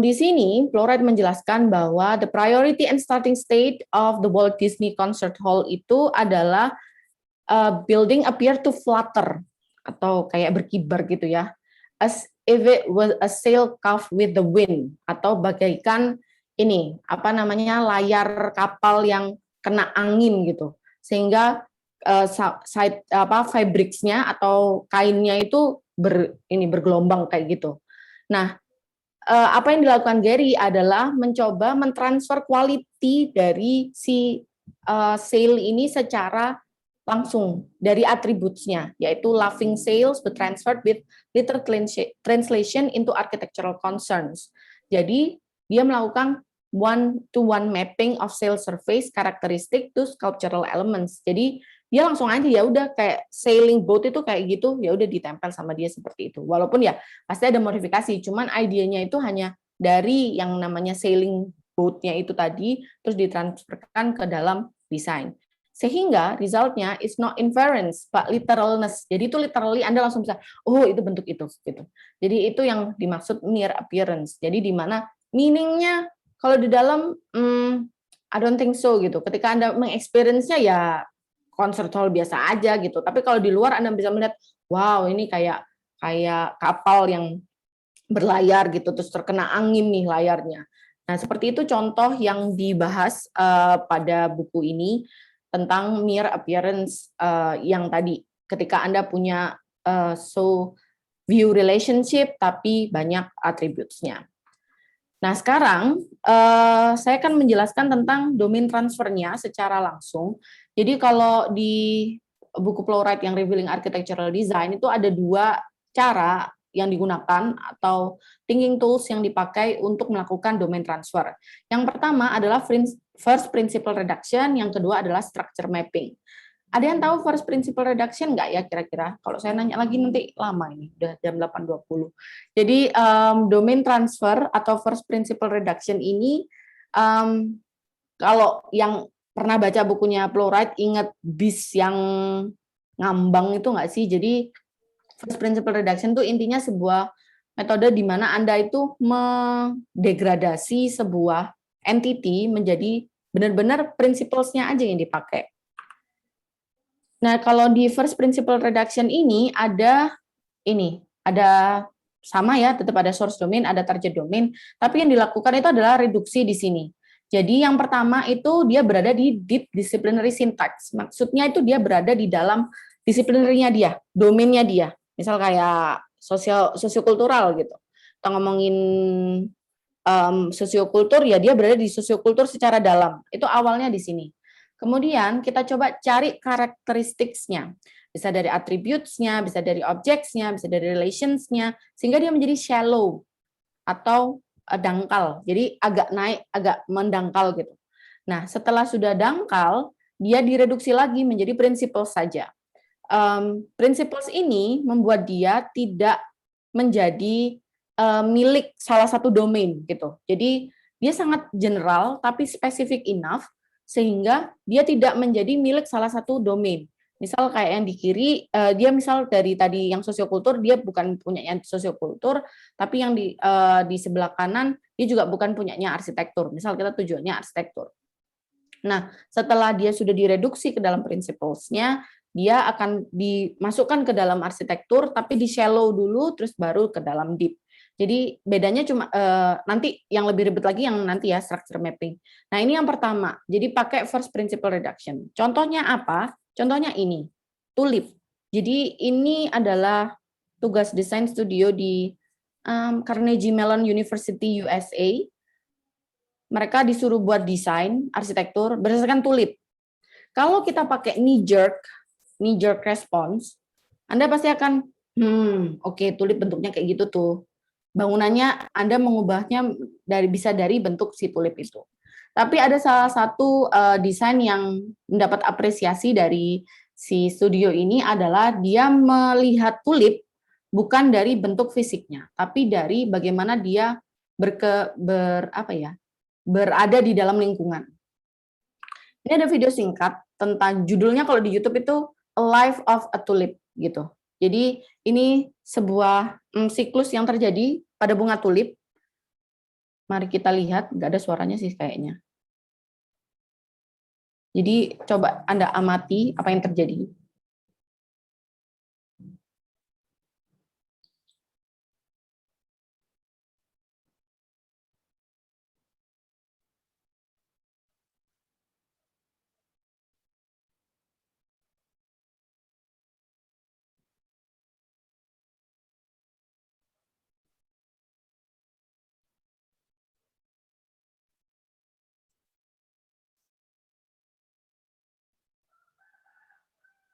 Di sini, Playwright menjelaskan bahwa the priority and starting state of the Walt Disney Concert Hall itu adalah building appear to flutter, atau kayak berkibar gitu ya. as if it was a sail caught with the wind, atau bagaikan ini apa namanya layar kapal yang kena angin gitu, sehingga fabriksnya atau kainnya itu bergelombang kayak gitu. Nah, apa yang dilakukan Gary adalah mencoba mentransfer quality dari si sail ini secara langsung dari atributnya, yaitu laughing sails but transferred with literal translation into architectural concerns. Jadi dia melakukan one-to-one mapping of sail surface characteristic to sculptural elements. Jadi dia langsung aja ya udah kayak sailing boat itu kayak gitu, ya udah ditempel sama dia seperti itu. Walaupun ya pasti ada modifikasi, cuman idenya itu hanya dari yang namanya sailing boat-nya itu tadi terus ditransferkan ke dalam desain. Sehingga resultnya is not inference but literalness. Jadi itu literally Anda langsung bisa, oh itu bentuk itu gitu. Jadi itu yang dimaksud mere appearance. Jadi di mana meaningnya kalau di dalam I don't think so gitu. Ketika Anda mengexperience-nya ya concert hall biasa aja gitu. Tapi kalau di luar Anda bisa melihat, wow ini kayak kapal yang berlayar gitu terus terkena angin nih layarnya. Nah, seperti itu contoh yang dibahas pada buku ini tentang mere appearance yang tadi ketika Anda punya view relationship tapi banyak attributes-nya. Nah, sekarang saya akan menjelaskan tentang domain transfernya secara langsung. Jadi kalau di buku Plowright yang Revealing Architectural Design itu ada 2 cara yang digunakan atau thinking tools yang dipakai untuk melakukan domain transfer. Yang pertama adalah first principle reduction, yang kedua adalah structure mapping. Ada yang tahu first principle reduction nggak ya kira-kira? Kalau saya nanya lagi nanti lama ini, udah jam 8.20. Jadi domain transfer atau first principle reduction ini kalau yang pernah baca bukunya Plowright ingat bis yang ngambang itu nggak sih? Jadi first principle reduction itu intinya sebuah metode di mana Anda itu mendegradasi sebuah entity menjadi benar-benar principles-nya aja yang dipakai. Nah, kalau di first principle reduction ini ada sama ya, tetap ada source domain, ada target domain, tapi yang dilakukan itu adalah reduksi di sini. Jadi yang pertama itu dia berada di deep disciplinary syntax. Maksudnya itu dia berada di dalam disiplinerinya dia, domainnya dia. Misal kayak sosiokultural gitu. Kita ngomongin sosiokultur, ya dia berada di sosiokultur secara dalam. Itu awalnya di sini. Kemudian kita coba cari karakteristiknya. Bisa dari attributes-nya, bisa dari objects-nya, bisa dari relations-nya, sehingga dia menjadi shallow atau dangkal. Jadi agak naik, agak mendangkal gitu. Nah, setelah sudah dangkal, dia direduksi lagi menjadi principles saja. Principles ini membuat dia tidak menjadi milik salah satu domain gitu. Jadi dia sangat general tapi spesifik enough sehingga dia tidak menjadi milik salah satu domain. Misal kayak yang di kiri, dia misal dari tadi yang sosiokultur, dia bukan punyanya sosiokultur, tapi yang di sebelah kanan dia juga bukan punyanya arsitektur. Misal kita tujuannya arsitektur. Nah, setelah dia sudah direduksi ke dalam principles-nya, dia akan dimasukkan ke dalam arsitektur, tapi di shallow dulu, terus baru ke dalam deep. Jadi bedanya cuma nanti yang lebih ribet lagi yang nanti ya structure mapping. Nah ini yang pertama, jadi pakai first principle reduction. Contohnya apa? Contohnya ini, tulip. Jadi ini adalah tugas desain studio di Carnegie Mellon University USA. Mereka disuruh buat desain arsitektur berdasarkan tulip. Kalau kita pakai knee jerk response, Anda pasti akan, oke, tulip bentuknya kayak gitu tuh. Bangunannya Anda mengubahnya bisa dari bentuk si tulip itu. Tapi ada salah satu desain yang mendapat apresiasi dari si studio ini adalah dia melihat tulip bukan dari bentuk fisiknya, tapi dari bagaimana dia berada di dalam lingkungan. Ini ada video singkat tentang judulnya kalau di YouTube itu A Life of a Tulip gitu. Jadi ini sebuah siklus yang terjadi pada bunga tulip. Mari kita lihat, nggak ada suaranya sih kayaknya. Jadi coba Anda amati apa yang terjadi.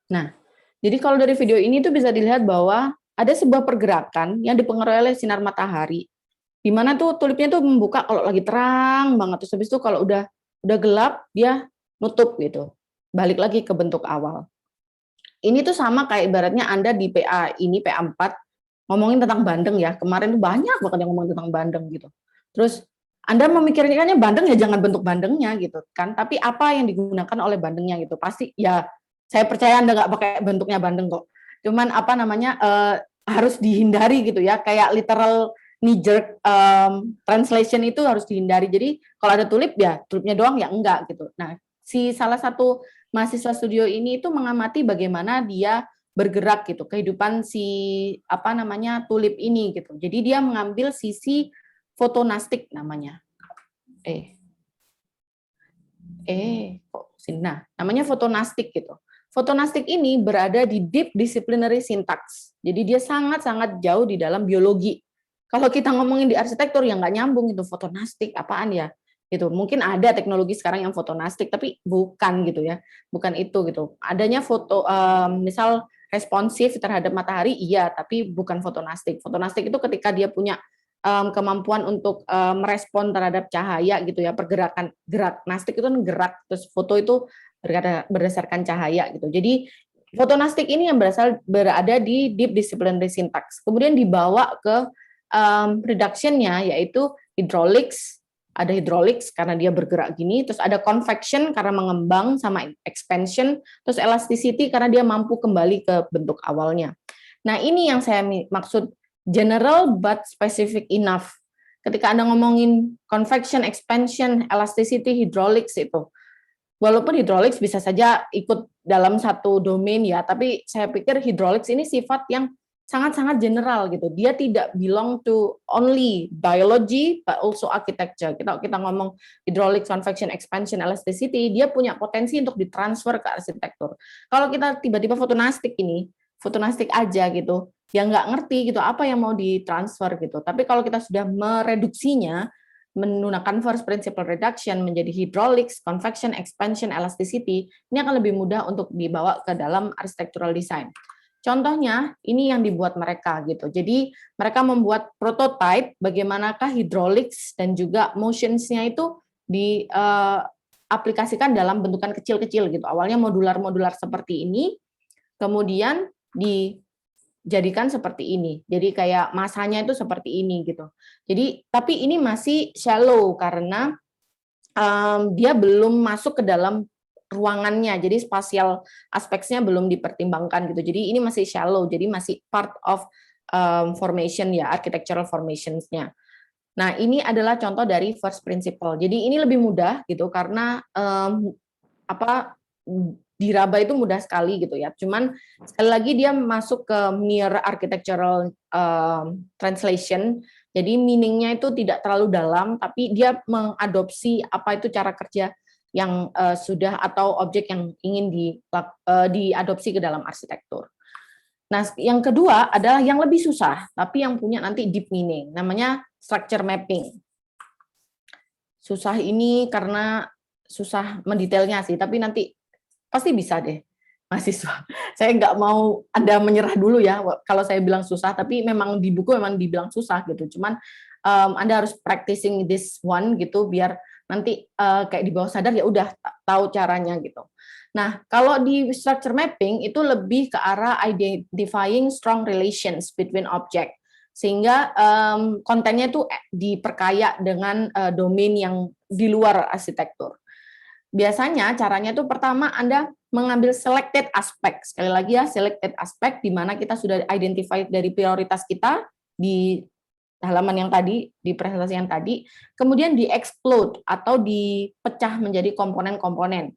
Nah, jadi kalau dari video ini tuh bisa dilihat bahwa ada sebuah pergerakan yang dipengaruhi oleh sinar matahari, di mana tuh tulipnya tuh membuka kalau lagi terang banget, terus habis itu kalau udah gelap dia nutup gitu, balik lagi ke bentuk awal. Ini tuh sama kayak ibaratnya Anda di PA ini PA4 ngomongin tentang bandeng ya, kemarin tuh banyak banget yang ngomong tentang bandeng gitu. Terus Anda memikirkannya bandeng ya jangan bentuk bandengnya gitu kan, tapi apa yang digunakan oleh bandengnya gitu. Pasti ya saya percaya Anda nggak pakai bentuknya bandeng kok. Cuman apa namanya harus dihindari gitu ya, kayak literal knee jerk translation itu harus dihindari. Jadi kalau ada tulip ya tulipnya doang ya enggak gitu. Nah, si salah satu mahasiswa studio ini itu mengamati bagaimana dia bergerak gitu, kehidupan si apa namanya tulip ini gitu. Jadi dia mengambil sisi fotonastik namanya. Kok sini. Nah, namanya fotonastik gitu. Fotonastik ini berada di deep disciplinary syntax. Jadi dia sangat-sangat jauh di dalam biologi. Kalau kita ngomongin di arsitektur yang nggak nyambung itu fotonastik apaan ya? Gitu. Mungkin ada teknologi sekarang yang fotonastik tapi bukan gitu ya. Bukan itu gitu. Adanya foto misal responsif terhadap matahari iya, tapi bukan fotonastik. Fotonastik itu ketika dia punya kemampuan untuk merespon terhadap cahaya gitu ya, pergerakan gerak. Nastik itu kan gerak, terus foto itu berdasarkan cahaya gitu. Jadi fotonastik ini yang berada di deep disciplinary syntax. Kemudian dibawa ke reduction-nya yaitu hydraulics. Ada hydraulics karena dia bergerak gini, terus ada convection karena mengembang sama expansion, terus elasticity karena dia mampu kembali ke bentuk awalnya. Nah, ini yang saya maksud general but specific enough. Ketika Anda ngomongin convection, expansion, elasticity, hydraulics itu, walaupun hydraulics bisa saja ikut dalam satu domain ya, tapi saya pikir hydraulics ini sifat yang sangat-sangat general gitu. Dia tidak belong to only biology but also architecture. Kita ngomong hydraulics, convection, expansion, elasticity, dia punya potensi untuk ditransfer ke arsitektur. Kalau kita tiba-tiba fotonastik ini, fotonastik aja gitu, ya nggak ngerti gitu apa yang mau ditransfer gitu. Tapi kalau kita sudah mereduksinya, menggunakan first principle reduction menjadi hydraulics, convection, expansion, elasticity, ini akan lebih mudah untuk dibawa ke dalam architectural design. Contohnya, ini yang dibuat mereka gitu. Jadi mereka membuat prototype bagaimanakah hydraulics dan juga motions-nya itu diaplikasikan dalam bentukan kecil-kecil gitu. Awalnya modular-modular seperti ini, kemudian dijadikan seperti ini. Jadi kayak masanya itu seperti ini gitu. Jadi tapi ini masih shallow karena dia belum masuk ke dalam ruangannya. Jadi spasial aspeknya belum dipertimbangkan gitu. Jadi ini masih shallow. Jadi masih part of formation ya, architectural formations-nya. Nah, ini adalah contoh dari first principle. Jadi ini lebih mudah gitu karena diraba itu mudah sekali gitu ya. Cuman sekali lagi dia masuk ke mere architectural translation. Jadi meaning-nya itu tidak terlalu dalam, tapi dia mengadopsi apa itu cara kerja yang sudah atau objek yang ingin diadopsi ke dalam arsitektur. Nah, yang kedua adalah yang lebih susah, tapi yang punya nanti deep meaning, namanya structure mapping. Susah ini karena susah mendetailnya sih, tapi nanti pasti bisa deh, mahasiswa. Saya nggak mau Anda menyerah dulu ya, kalau saya bilang susah, tapi memang di buku memang dibilang susah gitu. Cuman Anda harus practicing this one gitu, biar nanti kayak di bawah sadar ya udah tahu caranya gitu. Nah, kalau di structure mapping itu lebih ke arah identifying strong relations between object, sehingga kontennya itu diperkaya dengan domain yang di luar arsitektur. Biasanya caranya itu pertama Anda mengambil selected aspect. Sekali lagi ya, selected aspect di mana kita sudah identify dari prioritas kita di halaman yang tadi, di presentasi yang tadi, kemudian di-explode atau dipecah menjadi komponen-komponen.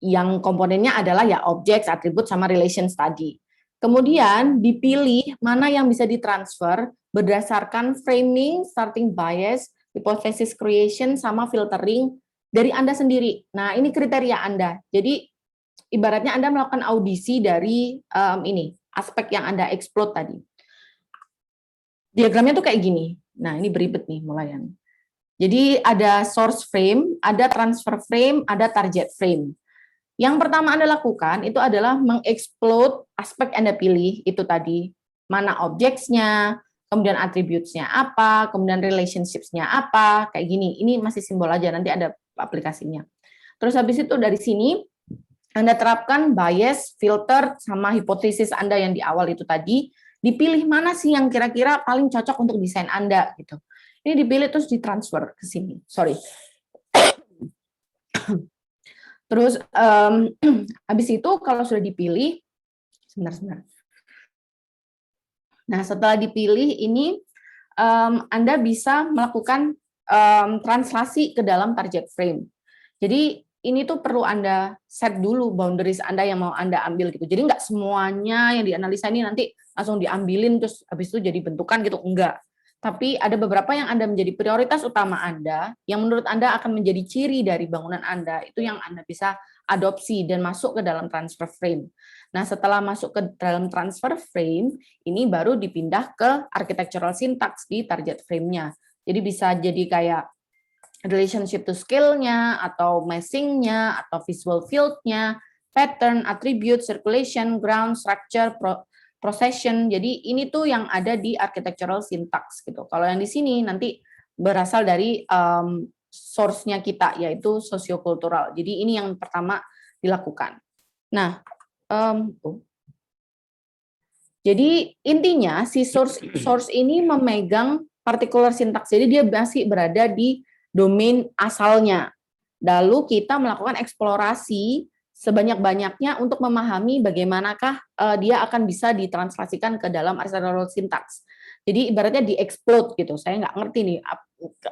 Yang komponennya adalah ya objects, atribut, sama relations tadi. Kemudian dipilih mana yang bisa ditransfer berdasarkan framing, starting bias, hypothesis creation, sama filtering dari Anda sendiri. Nah, ini kriteria Anda. Jadi, ibaratnya Anda melakukan audisi dari ini, aspek yang Anda explode tadi. Diagramnya tuh kayak gini. Nah, ini beribet nih mulaian. Jadi, ada source frame, ada transfer frame, ada target frame. Yang pertama Anda lakukan itu adalah mengeksplode aspek Anda pilih itu tadi. Mana objeknya, kemudian attributes-nya apa, kemudian relationships-nya apa, kayak gini. Ini masih simbol aja, nanti ada aplikasinya. Terus habis itu dari sini, Anda terapkan bias, filter, sama hipotesis Anda yang di awal itu tadi, dipilih mana sih yang kira-kira paling cocok untuk desain Anda, gitu. Ini dipilih terus ditransfer ke sini, sorry. Terus habis itu kalau sudah dipilih, sebentar. Nah setelah dipilih ini Anda bisa melakukan translasi ke dalam target frame. Jadi ini tuh perlu Anda set dulu boundaries Anda yang mau Anda ambil gitu. Jadi nggak semuanya yang dianalisa ini nanti langsung diambilin terus habis itu jadi bentukan gitu, enggak. Tapi ada beberapa yang Anda menjadi prioritas utama Anda, yang menurut Anda akan menjadi ciri dari bangunan Anda, itu yang Anda bisa adopsi dan masuk ke dalam transfer frame. Nah, setelah masuk ke dalam transfer frame, ini baru dipindah ke architectural syntax di target frame-nya. Jadi bisa jadi kayak relationship to scale-nya, atau massing-nya, atau visual field-nya, pattern, attribute, circulation, ground, structure, procession. Jadi ini tuh yang ada di architectural syntax gitu. Kalau yang di sini nanti berasal dari source-nya kita, yaitu sosiokultural. Jadi ini yang pertama dilakukan. Nah, jadi intinya si source ini memegang particular syntax. Jadi dia masih berada di domain asalnya. Lalu kita melakukan eksplorasi sebanyak-banyaknya untuk memahami bagaimanakah dia akan bisa ditranslasikan ke dalam architectural syntax. Jadi ibaratnya di-explode gitu. Saya nggak ngerti nih,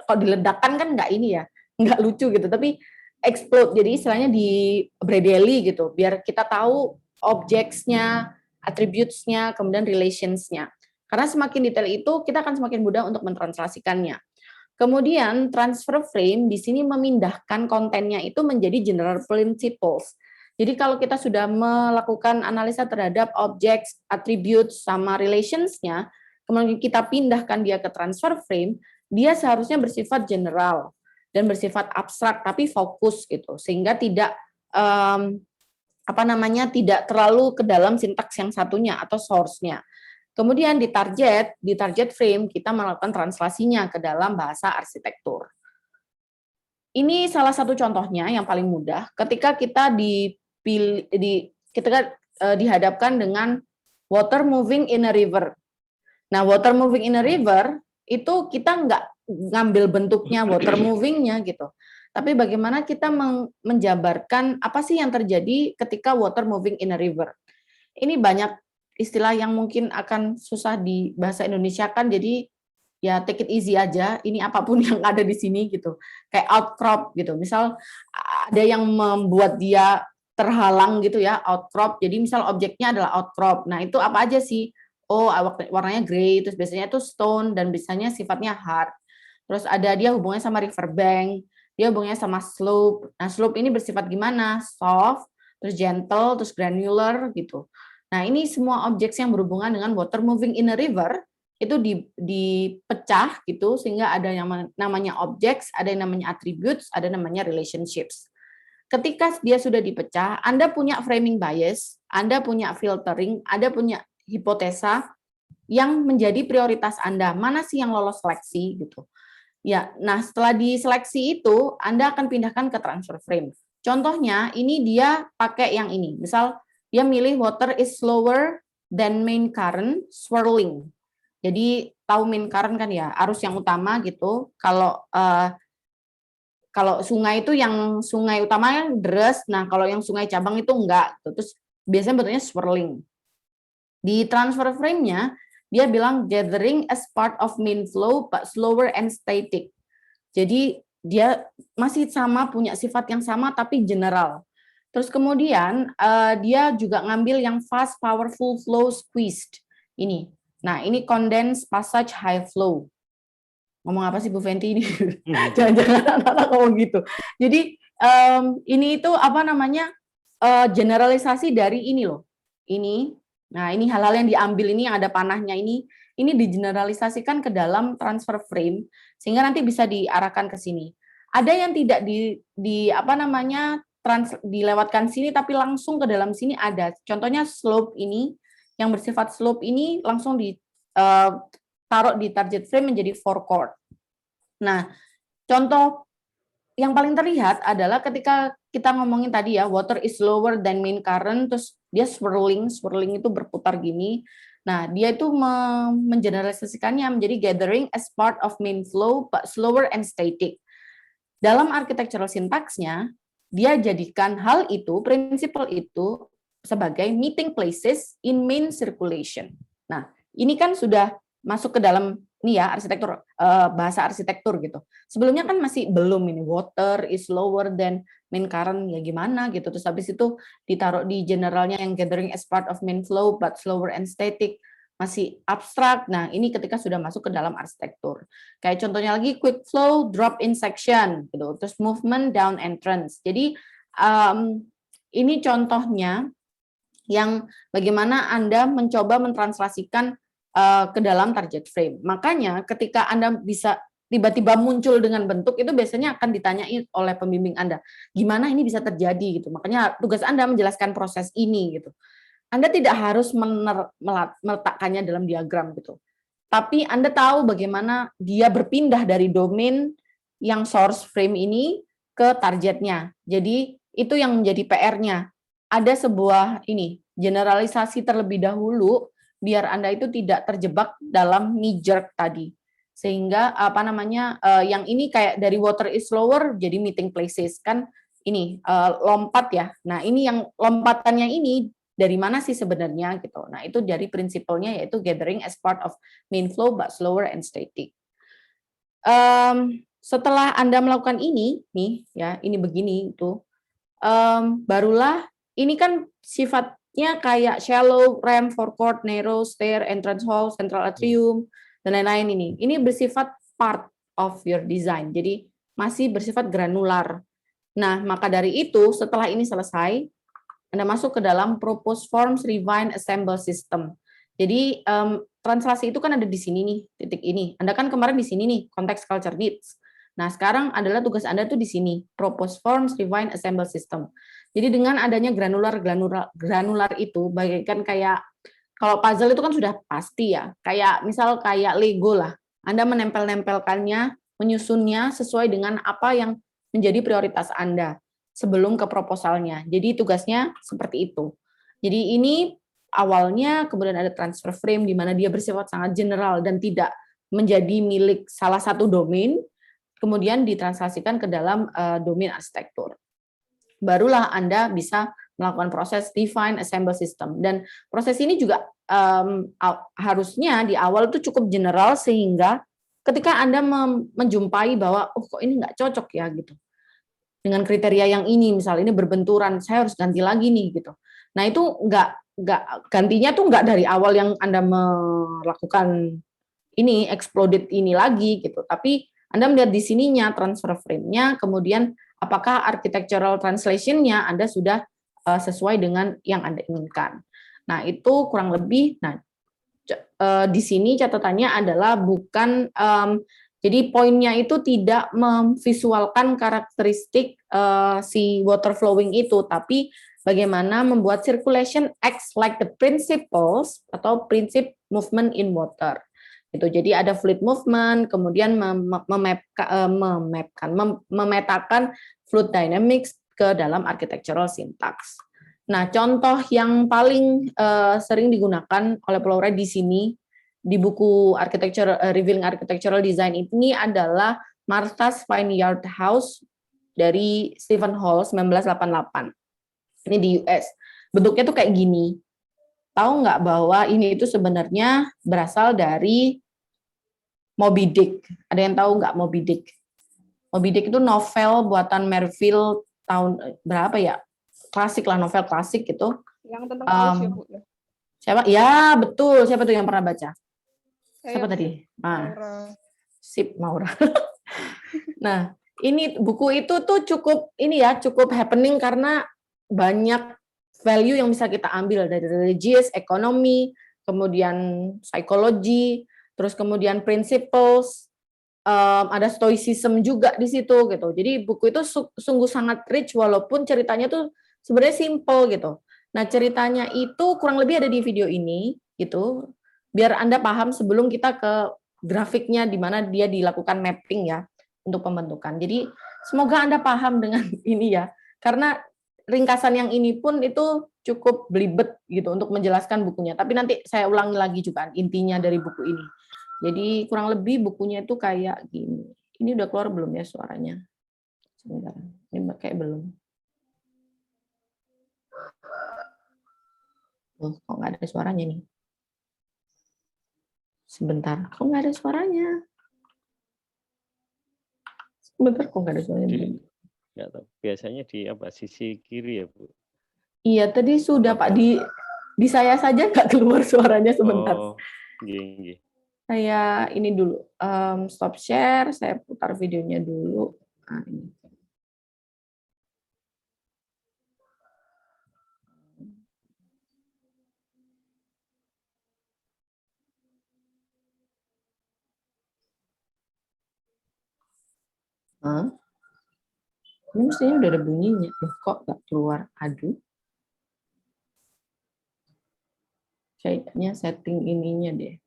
kalau diledakkan kan nggak ini ya, nggak lucu gitu. Tapi explode, jadi istilahnya di Bradley gitu, biar kita tahu objects-nya, attributes-nya, kemudian relations-nya. Karena semakin detail itu, kita akan semakin mudah untuk mentranslasikannya. Kemudian transfer frame di sini memindahkan kontennya itu menjadi general principles. Jadi kalau kita sudah melakukan analisa terhadap objects, attributes, sama relations-nya, kemudian kita pindahkan dia ke transfer frame, dia seharusnya bersifat general dan bersifat abstrak tapi fokus gitu, sehingga tidak tidak terlalu ke dalam sintaks yang satunya atau source-nya. Kemudian di target frame kita melakukan translasinya ke dalam bahasa arsitektur. Ini salah satu contohnya yang paling mudah ketika kita dihadapkan dengan water moving in a river. Nah, water moving in a river itu kita nggak ngambil bentuknya water moving-nya gitu. Tapi bagaimana kita menjabarkan apa sih yang terjadi ketika water moving in a river. Ini banyak istilah yang mungkin akan susah di bahasa Indonesia kan, jadi ya take it easy aja, ini apapun yang ada di sini gitu. Kayak outcrop gitu, misal ada yang membuat dia terhalang gitu ya, outcrop, jadi misal objeknya adalah outcrop, nah itu apa aja sih? Oh, warnanya grey, terus biasanya itu stone, dan biasanya sifatnya hard. Terus ada dia hubungannya sama riverbank, dia hubungannya sama slope. Nah, slope ini bersifat gimana? Soft, terus gentle, terus granular gitu. Nah, ini semua objek yang berhubungan dengan water moving in a river itu dipecah gitu, sehingga ada yang namanya objects, ada yang namanya attributes, ada namanya relationships. Ketika dia sudah dipecah, Anda punya framing bias, Anda punya filtering, Anda punya hipotesa yang menjadi prioritas Anda. Mana sih yang lolos seleksi gitu. Ya, nah setelah diseleksi itu, Anda akan pindahkan ke transfer frame. Contohnya, ini dia pakai yang ini. Misal, dia milih water is slower than main current swirling. Jadi, tahu main current kan ya, arus yang utama gitu. Kalau sungai itu yang sungai utamanya deras, nah kalau yang sungai cabang itu enggak. Terus biasanya bentuknya swirling. Di transfer frame-nya, dia bilang gathering as part of main flow but slower and static. Jadi dia masih sama, punya sifat yang sama tapi general. Terus kemudian dia juga ngambil yang fast, powerful, flow, squeezed. Ini. Nah, ini condensed, passage, high flow. Ngomong apa sih Bu Fenty ini? Jangan-jangan anak-anak ngomong gitu. Jadi ini itu apa namanya generalisasi dari ini loh. Ini. Nah, ini hal-hal yang diambil ini yang ada panahnya ini digeneralisasikan ke dalam transfer frame sehingga nanti bisa diarahkan ke sini. Ada yang tidak dilewatkan sini tapi langsung ke dalam sini ada. Contohnya slope ini, yang bersifat slope ini langsung taruh di target frame menjadi forecourt. Nah, contoh yang paling terlihat adalah ketika kita ngomongin tadi ya, water is lower than main current, terus dia swirling itu berputar gini. Nah, dia itu mengeneralisasikannya menjadi gathering as part of main flow, but slower and static. Dalam architectural syntaxnya, dia jadikan hal itu, prinsipal itu, sebagai meeting places in main circulation. Nah, ini kan sudah masuk ke dalam ini ya arsitektur, bahasa arsitektur gitu. Sebelumnya kan masih belum ini, water is lower than main current, ya gimana gitu. Terus habis itu ditaruh di generalnya yang gathering as part of main flow but slower and static, masih abstrak. Nah, ini ketika sudah masuk ke dalam arsitektur. Kayak contohnya lagi quick flow drop in section gitu. Terus movement down entrance. Jadi ini contohnya yang bagaimana Anda mencoba mentranslasikan ke dalam target frame. Makanya ketika Anda bisa tiba-tiba muncul dengan bentuk, itu biasanya akan ditanyain oleh pembimbing Anda, gimana ini bisa terjadi gitu. Makanya tugas Anda menjelaskan proses ini gitu. Anda tidak harus meletakkannya dalam diagram gitu. Tapi Anda tahu bagaimana dia berpindah dari domain yang source frame ini ke targetnya. Jadi itu yang menjadi PR-nya. Ada sebuah generalisasi terlebih dahulu biar Anda itu tidak terjebak dalam knee jerk tadi. Sehingga yang ini kayak dari water is lower jadi meeting places kan ini lompat ya. Nah, ini yang lompatannya ini dari mana sih sebenarnya gitu. Nah, itu dari prinsipalnya yaitu gathering as part of main flow but slower and static. Setelah Anda melakukan ini nih ya, ini begini itu barulah ini kan sifatnya kayak shallow, ramp, forecourt, narrow, stair, entrance hall, central atrium, dan lain-lain ini. Ini bersifat part of your design, jadi masih bersifat granular. Nah, maka dari itu, setelah ini selesai, Anda masuk ke dalam propose forms, refine, assemble system. Jadi, translasi itu kan ada di sini nih, titik ini. Anda kan kemarin di sini nih, context culture needs. Nah, sekarang adalah tugas Anda tuh di sini, propose forms, refine, assemble system. Jadi dengan adanya granular itu, bagaikan kayak kalau puzzle itu kan sudah pasti ya, kayak misal kayak Lego lah. Anda menempel-nempelkannya, menyusunnya sesuai dengan apa yang menjadi prioritas Anda sebelum ke proposalnya. Jadi tugasnya seperti itu. Jadi ini awalnya kemudian ada transfer frame di mana dia bersifat sangat general dan tidak menjadi milik salah satu domain, kemudian ditranslasikan ke dalam domain arsitektur. Barulah Anda bisa melakukan proses define assemble system. Dan proses ini juga harusnya di awal itu cukup general sehingga ketika Anda menjumpai bahwa oh kok ini nggak cocok ya gitu. Dengan kriteria yang ini misalnya ini berbenturan, saya harus ganti lagi nih gitu. Nah, itu nggak gantinya tuh nggak dari awal yang Anda melakukan ini exploded ini lagi gitu. Tapi Anda melihat di sininya transfer frame-nya, kemudian apakah architectural translation-nya Anda sudah sesuai dengan yang Anda inginkan. Nah, itu kurang lebih, di sini catatannya adalah bukan, jadi poinnya itu tidak memvisualkan karakteristik si water flowing itu, tapi bagaimana membuat circulation acts like the principles atau prinsip movement in water. Gitu. Jadi ada fluid movement, kemudian memetakan fluid dynamics ke dalam architectural syntax. Nah, contoh yang paling sering digunakan oleh Plowright di sini di buku Revealing Architectural Design ini adalah Martha's Vineyard House dari Stephen Hall 1988. Ini di US. Bentuknya tuh kayak gini. Tahu nggak bahwa ini itu sebenarnya berasal dari Moby Dick. Ada yang tahu nggak Moby Dick? Moby Dick itu novel buatan Melville tahun berapa ya? Klasik lah, novel klasik gitu. Yang tentang paus ya, Bu? Siapa? Ya, betul. Siapa tuh yang pernah baca? Siapa tadi? Maura. Sip, Maura. Nah, ini buku itu tuh cukup happening karena banyak value yang bisa kita ambil dari religious, ekonomi, kemudian psikologi, terus kemudian principles, ada stoicism juga di situ gitu. Jadi buku itu sungguh sangat rich walaupun ceritanya tuh sebenarnya simple gitu. Nah, ceritanya itu kurang lebih ada di video ini gitu. Biar Anda paham sebelum kita ke grafiknya di mana dia dilakukan mapping ya untuk pembentukan. Jadi semoga Anda paham dengan ini ya. Karena ringkasan yang ini pun itu cukup belibet gitu untuk menjelaskan bukunya. Tapi nanti saya ulangi lagi juga intinya dari buku ini. Jadi kurang lebih bukunya itu kayak gini. Ini udah keluar belum ya suaranya? Sebentar. Ini kayak belum. Oh, kok nggak ada suaranya nih? Sebentar, kok nggak ada suaranya? Sebentar, kok nggak ada suaranya? Nggak tahu. Biasanya di sisi kiri ya, Bu? Iya, tadi sudah Pak di saya saja nggak keluar suaranya sebentar. Oh, gini. Saya ini dulu stop share, saya putar videonya dulu. Nah, ini. Ini mestinya udah ada bunyinya. Loh, kok nggak keluar? Aduh. Kayaknya setting ininya deh.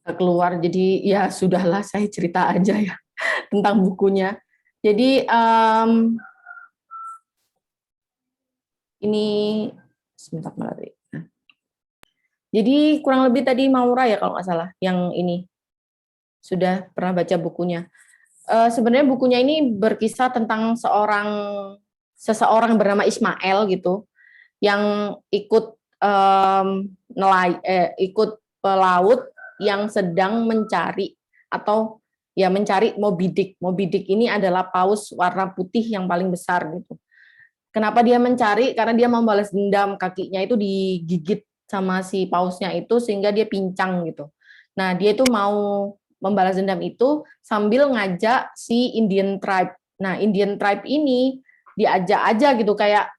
Keluar, jadi ya sudahlah, saya cerita aja ya tentang bukunya. Jadi ini sebentar melalui. Jadi kurang lebih tadi Maura ya kalau nggak salah yang ini sudah pernah baca bukunya. Sebenarnya bukunya ini berkisah tentang seseorang bernama Ismail gitu yang ikut ikut pelaut yang sedang mencari atau ya mencari Moby Dick. Moby Dick ini adalah paus warna putih yang paling besar gitu. Kenapa dia mencari? Karena dia mau balas dendam, kakinya itu digigit sama si pausnya itu sehingga dia pincang gitu. Nah, dia itu mau membalas dendam itu sambil ngajak si Indian tribe. Nah, Indian tribe ini diajak aja gitu, kayak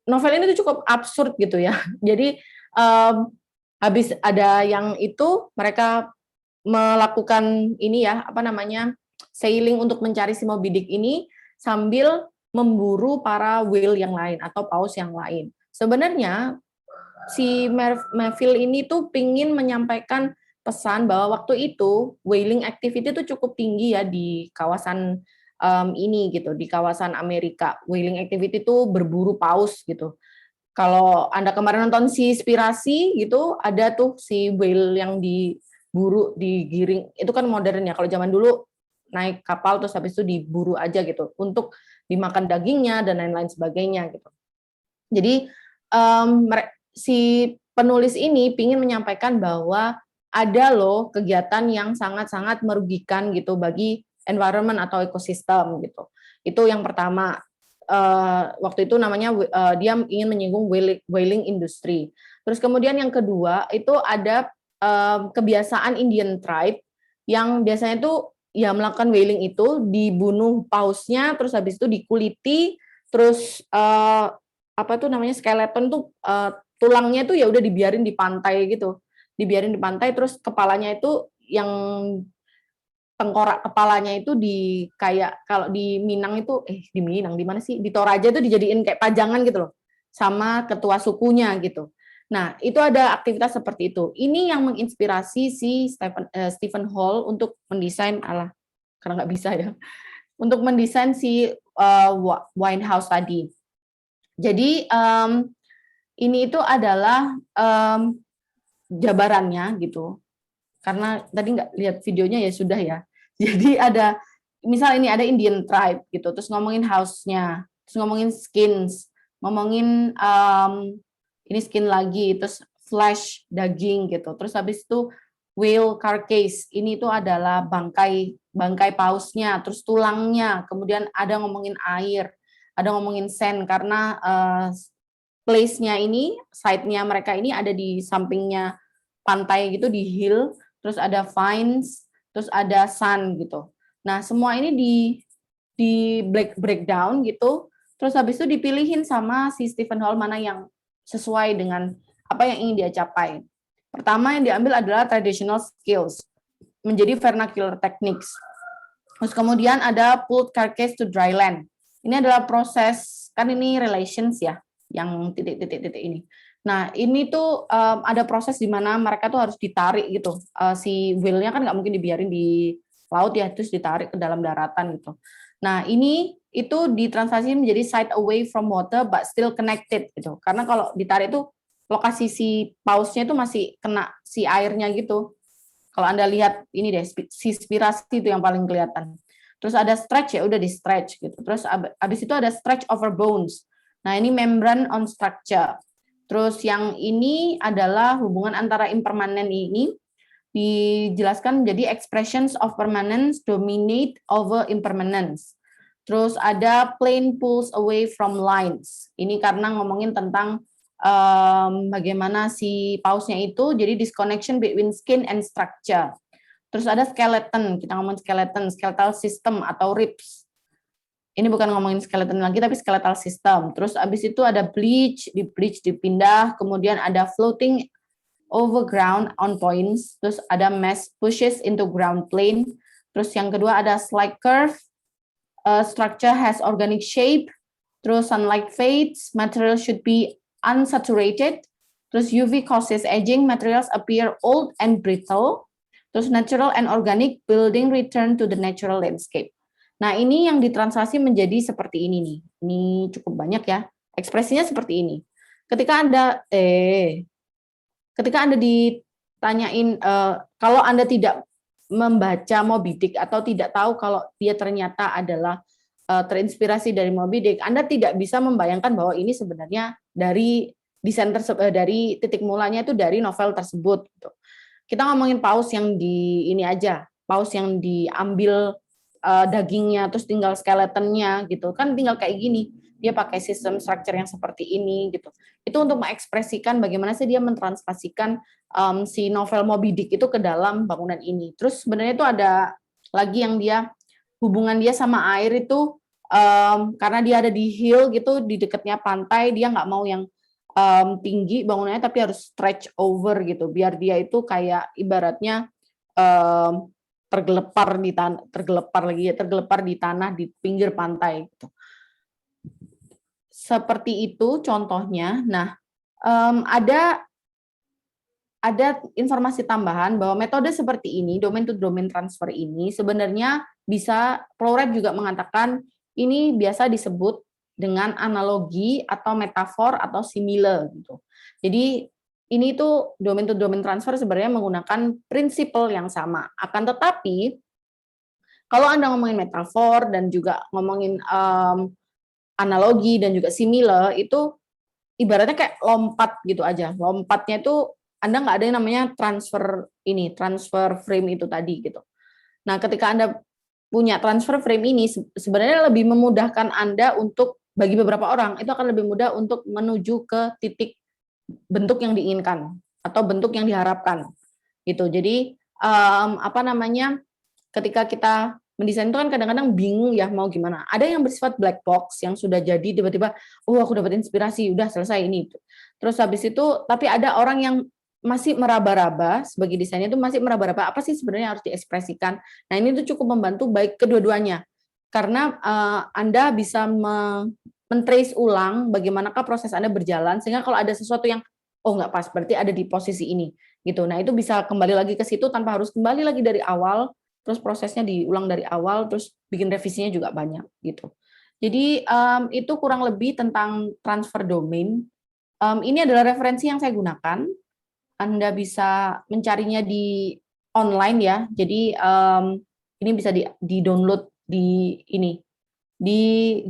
novel ini tuh cukup absurd gitu ya. Jadi habis ada yang itu mereka melakukan ini ya, sailing untuk mencari si Moby Dick ini sambil memburu para whale yang lain atau paus yang lain. Sebenarnya si Melville ini tuh pingin menyampaikan pesan bahwa waktu itu whaling activity itu cukup tinggi ya di kawasan ini gitu, di kawasan Amerika. Whaling activity itu berburu paus gitu. Kalau Anda kemarin nonton Seaspiracy gitu, ada tuh si whale yang diburu, digiring. Itu kan modern ya. Kalau zaman dulu naik kapal terus habis itu diburu aja gitu untuk dimakan dagingnya dan lain-lain sebagainya gitu. Jadi si penulis ini ingin menyampaikan bahwa ada loh kegiatan yang sangat-sangat merugikan gitu bagi environment atau ekosistem gitu. Itu yang pertama. Waktu itu namanya dia ingin menyinggung whaling industry. Terus kemudian yang kedua itu ada kebiasaan Indian tribe yang biasanya itu ya melakukan whaling itu, dibunuh pausnya, terus habis itu dikuliti, terus skeleton tuh tulangnya tuh ya udah dibiarin di pantai gitu, dibiarin di pantai, terus kepalanya itu yang tengkorak kepalanya itu di kayak kalau di Minang itu di Minang di mana sih, di Toraja itu dijadiin kayak pajangan gitu loh sama ketua sukunya gitu. Nah, itu ada aktivitas seperti itu. Ini yang menginspirasi si Stephen Hall untuk mendesain, karena nggak bisa ya, untuk mendesain si Winehouse tadi. Jadi ini itu adalah jabarannya gitu. Karena tadi nggak lihat videonya ya sudah ya. Jadi ada, misal ini ada Indian tribe gitu, terus ngomongin house-nya, terus ngomongin skins, ngomongin ini skin lagi, terus flesh, daging gitu. Terus habis itu whale carcass, ini itu adalah bangkai pausnya, terus tulangnya, kemudian ada ngomongin air, ada ngomongin sand karena place-nya ini, site-nya mereka ini ada di sampingnya pantai gitu, di hill, terus ada vines, terus ada sun gitu. Nah, semua ini di breakdown gitu. Terus habis itu dipilihin sama si Stephen Hall mana yang sesuai dengan apa yang ingin dia capai. Pertama yang diambil adalah traditional skills, menjadi vernacular techniques. Terus kemudian ada pulled carcass to dry land. Ini adalah proses, kan ini relations ya, yang titik-titik ini. Nah, ini tuh ada proses di mana mereka tuh harus ditarik gitu. Si whale-nya kan nggak mungkin dibiarin di laut ya, terus ditarik ke dalam daratan gitu. Nah, ini itu ditranslasi menjadi side away from water but still connected gitu. Karena kalau ditarik itu lokasi si pausnya itu masih kena si airnya gitu. Kalau Anda lihat ini deh, si spirasi itu yang paling kelihatan. Terus ada stretch ya, udah di stretch gitu. Terus habis itu ada stretch over bones. Nah, ini membrane on structure. Terus yang ini adalah hubungan antara impermanen ini dijelaskan menjadi expressions of permanence dominate over impermanence. Terus ada plane pulls away from lines. Ini karena ngomongin tentang bagaimana si pausnya itu jadi disconnection between skin and structure. Terus ada skeleton, kita ngomong skeleton, skeletal system atau ribs. Ini bukan ngomongin skeleton lagi, tapi skeletal system. Terus abis itu ada bleach dipindah, kemudian ada floating over ground on points, terus ada mesh pushes into ground plane, terus yang kedua ada slide curve, structure has organic shape, terus sunlight fades, material should be unsaturated, terus UV causes aging, materials appear old and brittle, terus natural and organic building return to the natural landscape. Nah, ini yang ditranslasi menjadi seperti ini nih. Ini cukup banyak ya. Ekspresinya seperti ini. Ketika Anda ditanyain, kalau Anda tidak membaca Moby Dick atau tidak tahu kalau dia ternyata adalah terinspirasi dari Moby Dick, Anda tidak bisa membayangkan bahwa ini sebenarnya dari desain dari titik mulanya itu dari novel tersebut. Gitu. Kita ngomongin paus yang di ini aja, paus yang diambil dagingnya terus tinggal skeletonnya gitu kan, tinggal kayak gini, dia pakai sistem structure yang seperti ini gitu. Itu untuk mengekspresikan bagaimana sih dia mentranslasikan si novel Moby Dick itu ke dalam bangunan ini. Terus sebenarnya itu ada lagi yang dia hubungan dia sama air itu karena dia ada di hill gitu, di dekatnya pantai, dia nggak mau yang tinggi bangunannya tapi harus stretch over gitu biar dia itu kayak ibaratnya tergelepar di tanah di pinggir pantai gitu. Seperti itu contohnya. Nah, ada informasi tambahan bahwa metode seperti ini, domain to domain transfer ini sebenarnya bisa, Plowright juga mengatakan ini biasa disebut dengan analogi atau metafor atau simile gitu. Jadi ini tuh domain to domain transfer sebenarnya menggunakan prinsip yang sama. Akan tetapi kalau Anda ngomongin metafor dan juga ngomongin analogi dan juga simile itu ibaratnya kayak lompat gitu aja. Lompatnya itu Anda nggak ada yang namanya transfer frame itu tadi gitu. Nah, ketika Anda punya transfer frame ini sebenarnya lebih memudahkan Anda untuk bagi beberapa orang itu akan lebih mudah untuk menuju ke titik bentuk yang diinginkan atau bentuk yang diharapkan gitu. Jadi ketika kita mendesain itu kan kadang-kadang bingung ya mau gimana. Ada yang bersifat black box yang sudah jadi tiba-tiba aku dapat inspirasi udah selesai ini. Terus habis itu tapi ada orang yang masih meraba-raba sebagai desainer itu masih meraba-raba apa sih sebenarnya harus diekspresikan. Nah, ini tuh cukup membantu baik kedua-duanya. Karena Anda bisa men-trace ulang bagaimanakah proses Anda berjalan sehingga kalau ada sesuatu yang nggak pas berarti ada di posisi ini gitu. Nah, itu bisa kembali lagi ke situ tanpa harus kembali lagi dari awal, terus prosesnya diulang dari awal, terus bikin revisinya juga banyak gitu. Jadi itu kurang lebih tentang transfer domain. Ini adalah referensi yang saya gunakan. Anda bisa mencarinya di online ya. Jadi ini bisa di-download di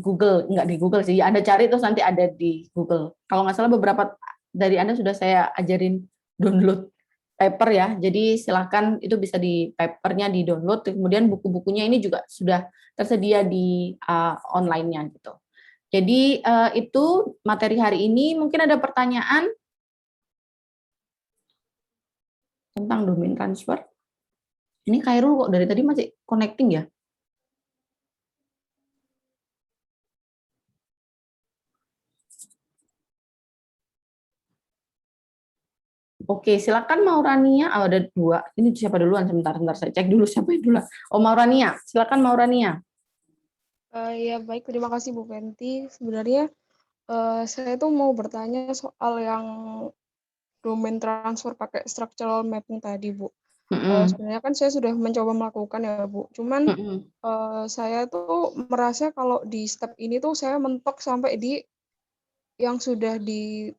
Google, enggak di Google sih. Anda cari terus nanti ada di Google. Kalau nggak salah beberapa dari Anda sudah saya ajarin download paper ya. Jadi silahkan itu bisa di papernya di-download. Kemudian buku-bukunya ini juga sudah tersedia di online-nya gitu. Jadi itu materi hari ini. Mungkin ada pertanyaan tentang domain transfer. Ini Khairul kok dari tadi masih connecting ya? Oke, silakan Maurania. Oh, ada 2. Ini siapa duluan? Sebentar, saya cek dulu siapa yang duluan. Oh, Maurania. Silakan Maurania. Ya baik, terima kasih Bu Fenty. Sebenarnya saya tuh mau bertanya soal yang domain transfer pakai structural mapping tadi, Bu. Sebenarnya kan saya sudah mencoba melakukan ya, Bu. Cuman saya tuh merasa kalau di step ini tuh saya mentok sampai di yang sudah di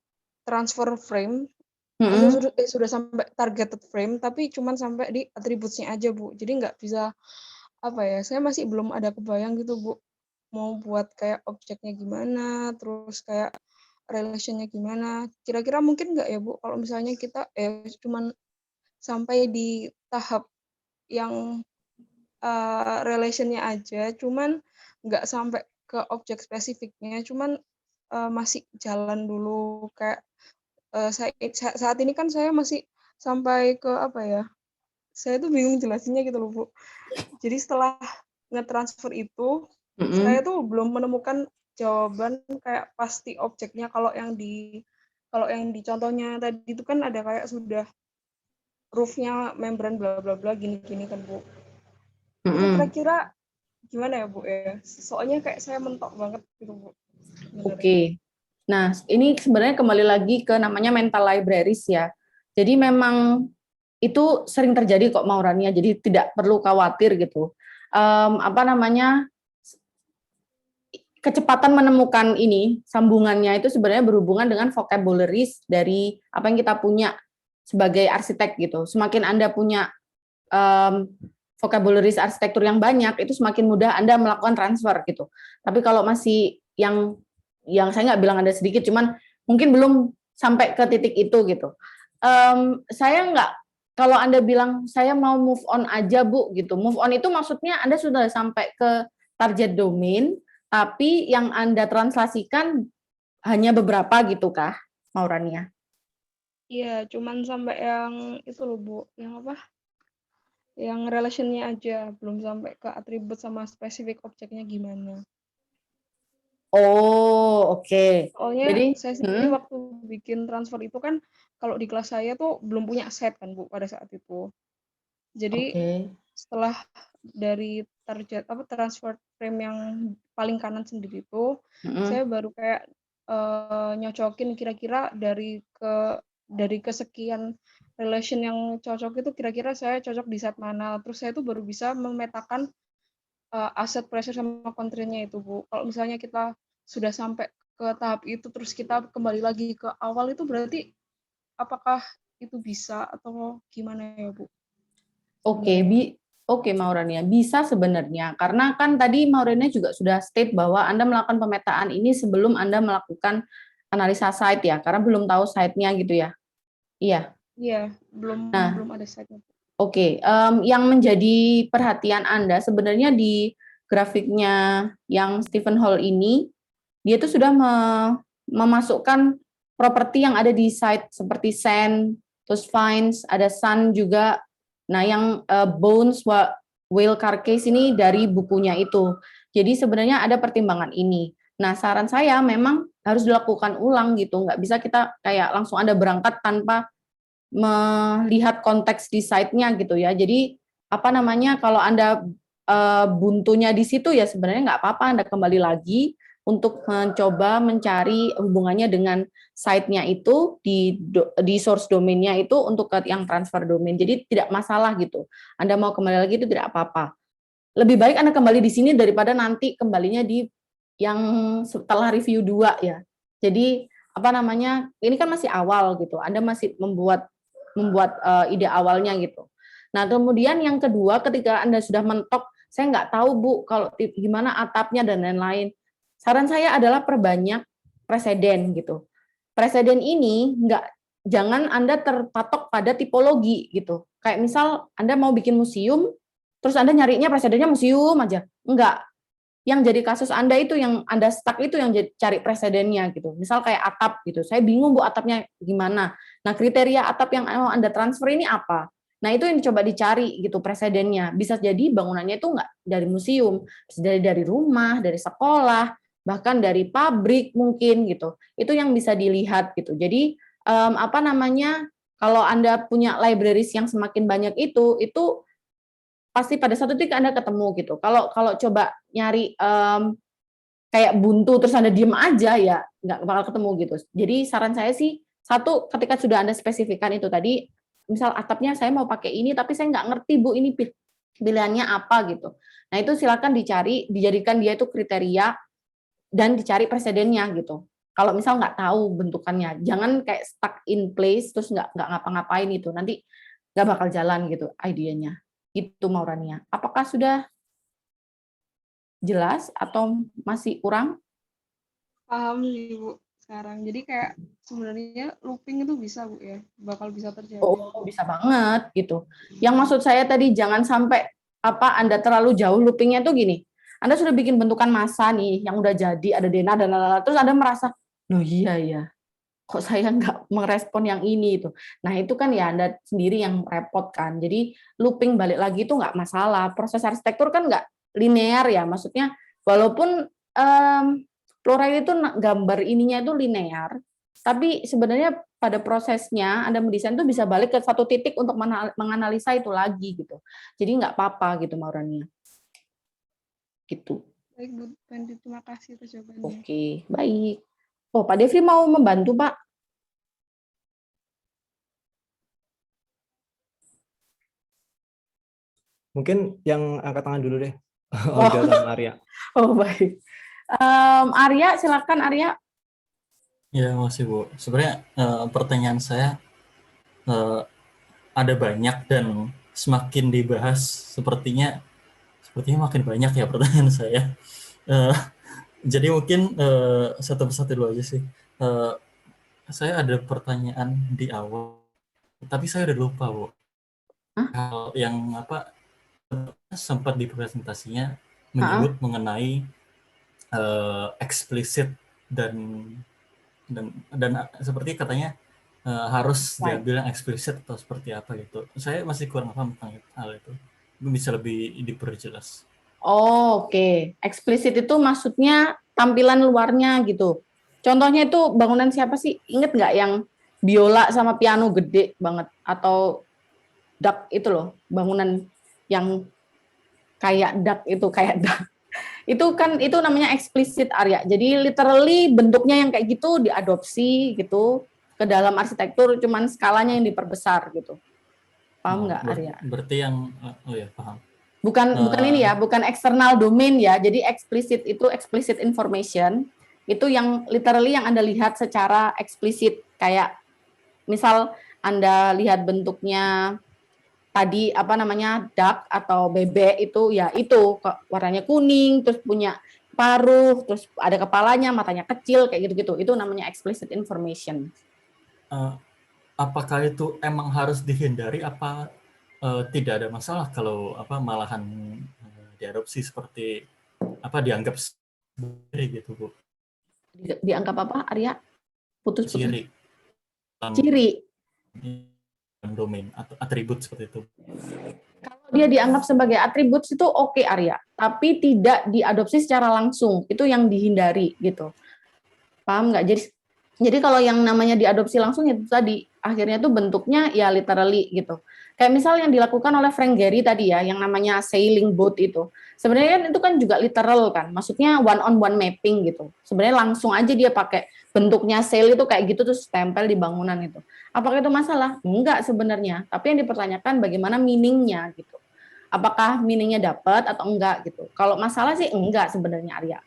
transfer frame, sudah sampai targeted frame, tapi cuman sampai di attributes-nya aja, Bu. Jadi nggak bisa, apa ya, saya masih belum ada kebayang gitu, Bu. Mau buat kayak objeknya gimana, terus kayak relation-nya gimana. Kira-kira mungkin nggak ya, Bu, kalau misalnya kita cuman sampai di tahap yang relation-nya aja, cuman nggak sampai ke objek spesifiknya, cuman masih jalan dulu kayak saat ini kan saya masih sampai ke apa ya? Saya tuh bingung jelasinnya gitu loh, Bu. Jadi setelah nge-transfer itu, saya tuh belum menemukan jawaban kayak pasti objeknya. Kalau yang di contohnya tadi itu kan ada kayak sudah roof-nya membran bla bla bla gini-gini kan, Bu. Itu kira-kira gimana ya, Bu ya? Soalnya kayak saya mentok banget gitu, Bu. Oke. Nah, ini sebenarnya kembali lagi ke namanya mental libraries ya. Jadi memang itu sering terjadi kok Maurania, jadi tidak perlu khawatir gitu. Kecepatan menemukan ini, sambungannya itu sebenarnya berhubungan dengan vocabularies dari apa yang kita punya sebagai arsitek gitu. Semakin Anda punya vocabularies arsitektur yang banyak, itu semakin mudah Anda melakukan transfer gitu. Tapi kalau masih yang saya nggak bilang ada sedikit, cuman mungkin belum sampai ke titik itu gitu. Saya nggak, kalau Anda bilang saya mau move on aja Bu gitu. Move on itu maksudnya Anda sudah sampai ke target domain, tapi yang Anda translasikan hanya beberapa gitu kah, Maurania? Iya, cuman sampai yang itu loh, Bu. Yang apa? Yang relation-nya aja, belum sampai ke atribut sama spesifik objeknya gimana. Oh, oke. Soalnya Jadi, saya sendiri waktu bikin transfer itu kan, kalau di kelas saya tuh belum punya set kan, Bu, pada saat itu. Jadi setelah dari target transfer frame yang paling kanan sendiri itu, saya baru kayak nyocokin kira-kira dari kesekian relation yang cocok itu kira-kira saya cocok di set mana. Terus saya tuh baru bisa memetakan aset pressure sama constraint-nya itu, Bu. Kalau misalnya kita sudah sampai ke tahap itu terus kita kembali lagi ke awal itu berarti apakah itu bisa atau gimana ya, Bu? Oke, Maurania, bisa sebenarnya, karena kan tadi Maurania juga sudah state bahwa Anda melakukan pemetaan ini sebelum Anda melakukan analisa site ya, karena belum tahu site-nya gitu ya. Iya. Iya, belum ada site-nya. Oke, yang menjadi perhatian Anda sebenarnya di grafiknya yang Stephen Hall ini, dia tuh sudah memasukkan properti yang ada di site seperti sand, terus fines, ada sun juga. Nah, yang bones, whale carcass ini dari bukunya itu. Jadi sebenarnya ada pertimbangan ini. Nah, saran saya memang harus dilakukan ulang gitu. Nggak bisa kita kayak langsung Anda berangkat tanpa melihat konteks di site-nya gitu ya. Jadi kalau Anda buntunya di situ ya sebenarnya nggak apa-apa, Anda kembali lagi untuk mencoba mencari hubungannya dengan site-nya itu di source domain-nya itu untuk ke yang transfer domain. Jadi tidak masalah gitu. Anda mau kembali lagi itu tidak apa-apa. Lebih baik Anda kembali di sini daripada nanti kembalinya di yang setelah review 2 ya. Jadi ini kan masih awal gitu. Anda masih membuat ide awalnya gitu. Nah, kemudian yang kedua, ketika Anda sudah mentok, saya nggak tahu Bu, kalau gimana atapnya dan lain-lain. Saran saya adalah perbanyak preseden gitu. Preseden ini jangan Anda terpatok pada tipologi gitu. Kayak misal Anda mau bikin museum, terus Anda nyarinya presidennya museum aja. Enggak. Yang jadi kasus Anda itu, yang Anda stuck itu yang cari presidennya gitu. Misal kayak atap gitu. Saya bingung Bu atapnya gimana. Nah, kriteria atap yang mau Anda transfer ini apa? Nah, itu yang coba dicari gitu presidennya. Bisa jadi bangunannya itu enggak dari museum, bisa dari rumah, dari sekolah, bahkan dari pabrik mungkin gitu. Itu yang bisa dilihat gitu. Jadi Kalau Anda punya libraries yang semakin banyak itu pasti pada satu titik Anda ketemu gitu. Kalau coba nyari kayak buntu terus Anda diem aja ya nggak bakal ketemu gitu. Jadi saran saya sih, satu, ketika sudah Anda spesifikkan itu tadi, misal atapnya saya mau pakai ini tapi saya nggak ngerti Bu ini pilihannya apa gitu. Nah itu silakan dicari, dijadikan dia itu kriteria dan dicari presidennya gitu. Kalau misal nggak tahu bentukannya, jangan kayak stuck in place terus nggak ngapa-ngapain itu, nanti nggak bakal jalan gitu idenya. Itu Maurania. Apakah sudah jelas atau masih kurang? Paham sih Bu sekarang. Jadi kayak sebenarnya looping itu bisa Bu ya, bakal bisa terjadi. Oh, bisa banget gitu. Yang maksud saya tadi jangan sampai Anda terlalu jauh loopingnya tuh gini. Anda sudah bikin bentukan massa nih yang udah jadi, ada denah dan lain-lain, terus Anda merasa, loh iya ya, kok saya nggak merespon yang ini itu. Nah itu kan ya Anda sendiri yang repot kan. Jadi looping balik lagi itu nggak masalah. Proses arsitektur kan nggak linear ya, maksudnya walaupun Floride itu gambar ininya itu linear, tapi sebenarnya pada prosesnya Anda mendesain itu bisa balik ke satu titik untuk menganalisa itu lagi gitu. Jadi nggak apa-apa gitu Maurania. Gitu. Baik Bu Penti, terima kasih atas jawabannya. Oke, baik. Oh, Pak Devri mau membantu, Pak? Mungkin yang angkat tangan dulu deh. Olga sama Arya. Oh, baik. Arya, silakan Arya. Ya, makasih Bu. Sebenarnya pertanyaan saya ada banyak dan semakin dibahas sepertinya makin banyak ya pertanyaan saya. Jadi mungkin satu persatu dulu aja sih. Saya ada pertanyaan di awal, tapi saya udah lupa Bu. Hal yang apa sempat di presentasinya menyebut mengenai eksplisit dan seperti katanya harus diambil yang eksplisit atau seperti apa gitu. Saya masih kurang paham tentang hal itu. Bisa lebih diperjelas. Oh, oke. Eksplisit itu maksudnya tampilan luarnya gitu. Contohnya itu bangunan siapa sih? Ingat nggak yang biola sama piano gede banget? Atau dak itu loh, bangunan yang kayak dak itu, kayak dak. Itu kan, itu namanya eksplisit Arya. Jadi literally bentuknya yang kayak gitu diadopsi gitu ke dalam arsitektur, cuman skalanya yang diperbesar gitu. Paham nggak Arya? Berarti yang, oh ya paham. Bukan ini ya, bukan external domain ya. Jadi eksplisit itu explicit information, itu yang literally yang Anda lihat secara eksplisit. Kayak misal Anda lihat bentuknya tadi apa namanya duck atau bebek itu ya itu warnanya kuning, terus punya paruh, terus ada kepalanya, matanya kecil kayak gitu-gitu. Itu namanya explicit information. Apakah itu emang harus dihindari? Apa tidak ada masalah kalau apa malahan diadopsi seperti apa dianggap ciri gitu Bu? Dianggap apa Arya? Putus-putus. Ciri. Domain atau atribut seperti itu. Kalau dia dianggap sebagai atribut itu oke Arya, tapi tidak diadopsi secara langsung, itu yang dihindari gitu. Paham nggak? Jadi kalau yang namanya diadopsi langsung itu tadi akhirnya tuh bentuknya ya literally gitu. Kayak misal yang dilakukan oleh Frank Gehry tadi ya, yang namanya sailing boat itu. Sebenarnya kan itu kan juga literal kan, maksudnya one on one mapping gitu. Sebenarnya langsung aja dia pakai bentuknya sail itu kayak gitu terus tempel di bangunan itu. Apakah itu masalah? Enggak sebenarnya. Tapi yang dipertanyakan bagaimana meaning-nya gitu. Apakah meaning-nya dapat atau enggak gitu. Kalau masalah sih enggak sebenarnya Arya.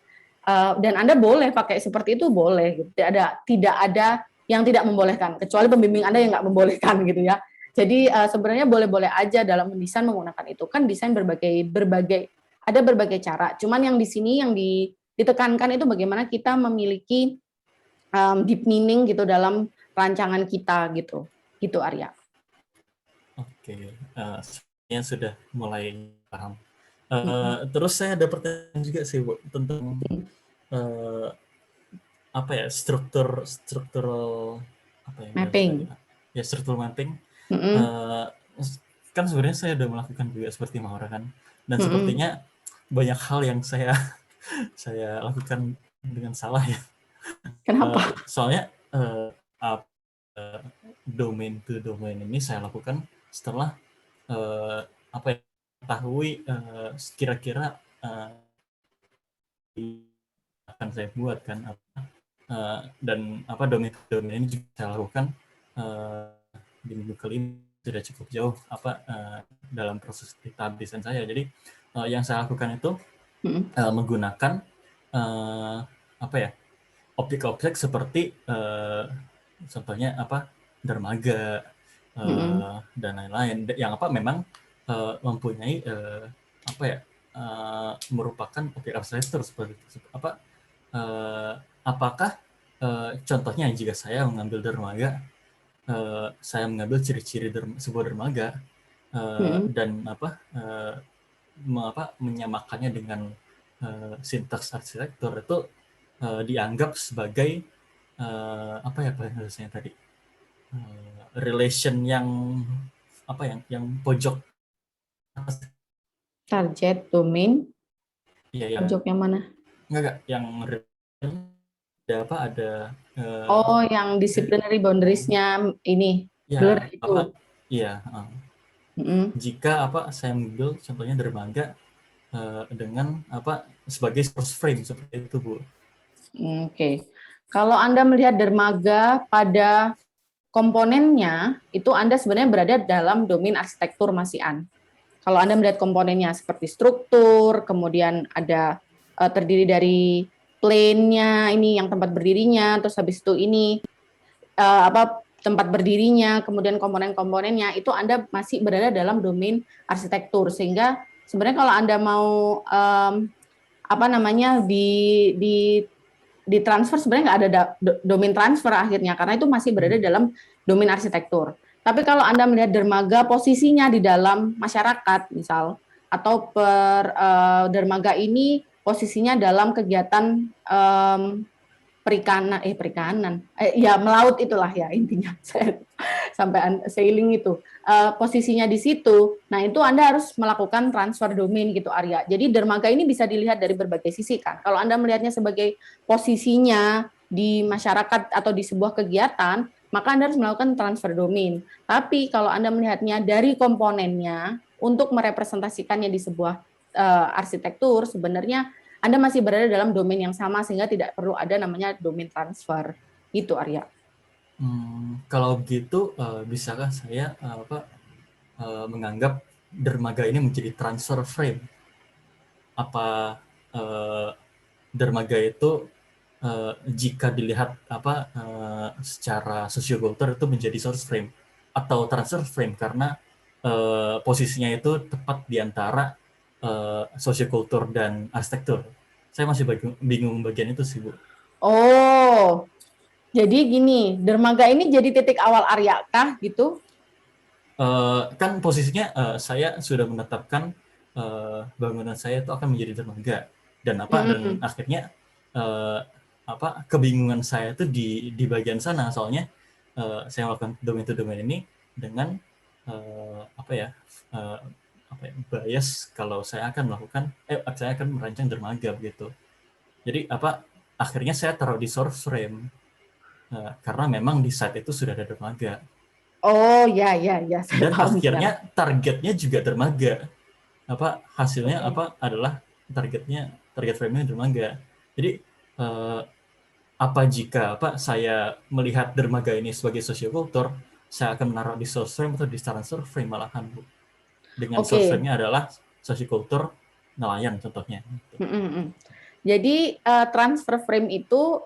Dan Anda boleh pakai seperti itu boleh. Gitu. Tidak ada yang tidak membolehkan. Kecuali pembimbing Anda yang enggak membolehkan gitu ya. Jadi sebenarnya boleh-boleh aja dalam mendesain menggunakan itu. Kan desain ada berbagai cara. Cuman yang di sini yang ditekankan itu bagaimana kita memiliki deep meaning gitu dalam rancangan kita gitu. Gitu Arya. Oke, yang sudah mulai paham. Terus saya ada pertanyaan juga sih Bu tentang apa ya struktural apa ya mapping. Ya struktural mapping. Kan sebenarnya saya sudah melakukan juga seperti Maura kan, dan sepertinya banyak hal yang saya lakukan dengan salah ya. Kenapa? Soalnya domain to domain ini saya lakukan setelah apa ya, ketahui kira-kira akan saya buat kan dan apa domain ini juga saya lakukan di minggu kelima sudah cukup jauh apa dalam proses desain saya. Jadi yang saya lakukan itu menggunakan apa ya, objek-objek seperti contohnya apa, dermaga dan lain-lain yang apa memang mempunyai apa ya, merupakan objek arsitektur seperti itu. Apa apakah contohnya jika saya mengambil dermaga, saya mengambil ciri-ciri sebuah dermaga dan apa menyamakannya dengan sintaks arsitektur itu dianggap sebagai apa ya bahasanya tadi, relation yang apa yang pojok Target, domain, ya, pojok yang mana? Enggak, yang ada apa, ada Oh, yang disciplinary boundaries-nya ini, ya, blur itu. apa, iya. Jika apa saya mengambil contohnya dermaga dengan apa sebagai source frame seperti itu, Bu. Oke. Kalau Anda melihat dermaga pada komponennya, itu Anda sebenarnya berada dalam domain arsitektur Mas Ian. Kalau Anda melihat komponennya seperti struktur, kemudian ada terdiri dari plane-nya, ini yang tempat berdirinya, terus habis itu ini apa tempat berdirinya, kemudian komponen-komponennya, itu Anda masih berada dalam domain arsitektur. Sehingga sebenarnya kalau Anda mau apa namanya di transfer, sebenarnya nggak ada domain transfer akhirnya, karena itu masih berada dalam domain arsitektur. Tapi kalau Anda melihat dermaga posisinya di dalam masyarakat, misal, atau dermaga ini posisinya dalam kegiatan perikanan, ya melaut itulah ya intinya, sampai sailing itu posisinya di situ. Nah itu Anda harus melakukan transfer domain gitu, Arya. Jadi dermaga ini bisa dilihat dari berbagai sisi kan. Kalau Anda melihatnya sebagai posisinya di masyarakat atau di sebuah kegiatan, maka Anda harus melakukan transfer domain. Tapi kalau Anda melihatnya dari komponennya untuk merepresentasikannya di sebuah arsitektur, sebenarnya Anda masih berada dalam domain yang sama sehingga tidak perlu ada namanya domain transfer. Gitu, Arya. Kalau gitu, bisakah saya menganggap dermaga ini menjadi transfer frame? Apa dermaga itu jika dilihat apa secara sosiokultur itu menjadi source frame atau transfer frame karena posisinya itu tepat di antara sosiokultur dan arsitektur? Saya masih bingung bagian itu sih, Bu. Oh, jadi gini, dermaga ini jadi titik awal Arya kah gitu? Kan posisinya saya sudah menetapkan bangunan saya itu akan menjadi dermaga dan apa dan akhirnya apa kebingungan saya itu di bagian sana, soalnya saya melakukan domain to domain ini dengan apa ya bias kalau saya akan melakukan saya akan merancang dermaga begitu. Jadi apa akhirnya saya taruh di source frame karena memang di site itu sudah ada dermaga. Oh ya. Dan akhirnya targetnya juga dermaga. Apa hasilnya apa adalah target frame-nya dermaga. Jadi apa jika apa saya melihat dermaga ini sebagai sosiokultur, saya akan menaruh di source frame atau di transfer frame malahan, Bu. Dengan source frame-nya adalah sosiokultur nelayan contohnya. Jadi transfer frame itu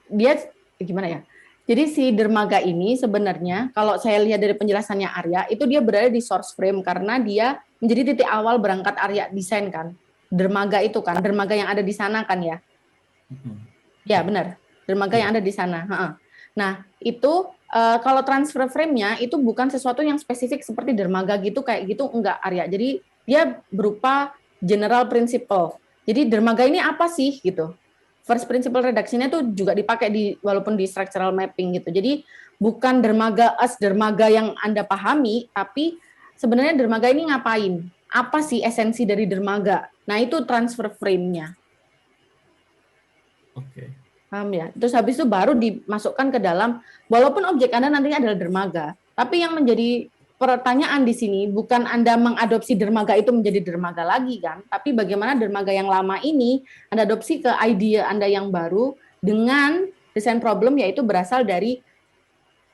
dia gimana ya? Jadi si dermaga ini sebenarnya kalau saya lihat dari penjelasannya Arya itu dia berada di source frame karena dia menjadi titik awal berangkat Arya desain kan. Dermaga itu kan, dermaga yang ada di sana kan ya. Ya benar, dermaga yang ada di sana. Nah itu kalau transfer frame-nya itu bukan sesuatu yang spesifik seperti dermaga gitu kayak gitu enggak Arya. Jadi dia berupa general principle. Jadi dermaga ini apa sih gitu. First principle reduction-nya itu juga dipakai walaupun di structural mapping gitu. Jadi bukan dermaga dermaga yang Anda pahami, tapi sebenarnya dermaga ini ngapain? Apa sih esensi dari dermaga? Nah itu transfer frame-nya. Oke. Paham ya? Terus habis itu baru dimasukkan ke dalam, walaupun objek Anda nantinya adalah dermaga, tapi yang menjadi pertanyaan di sini bukan Anda mengadopsi dermaga itu menjadi dermaga lagi kan, tapi bagaimana dermaga yang lama ini Anda adopsi ke ide Anda yang baru dengan desain problem, yaitu berasal dari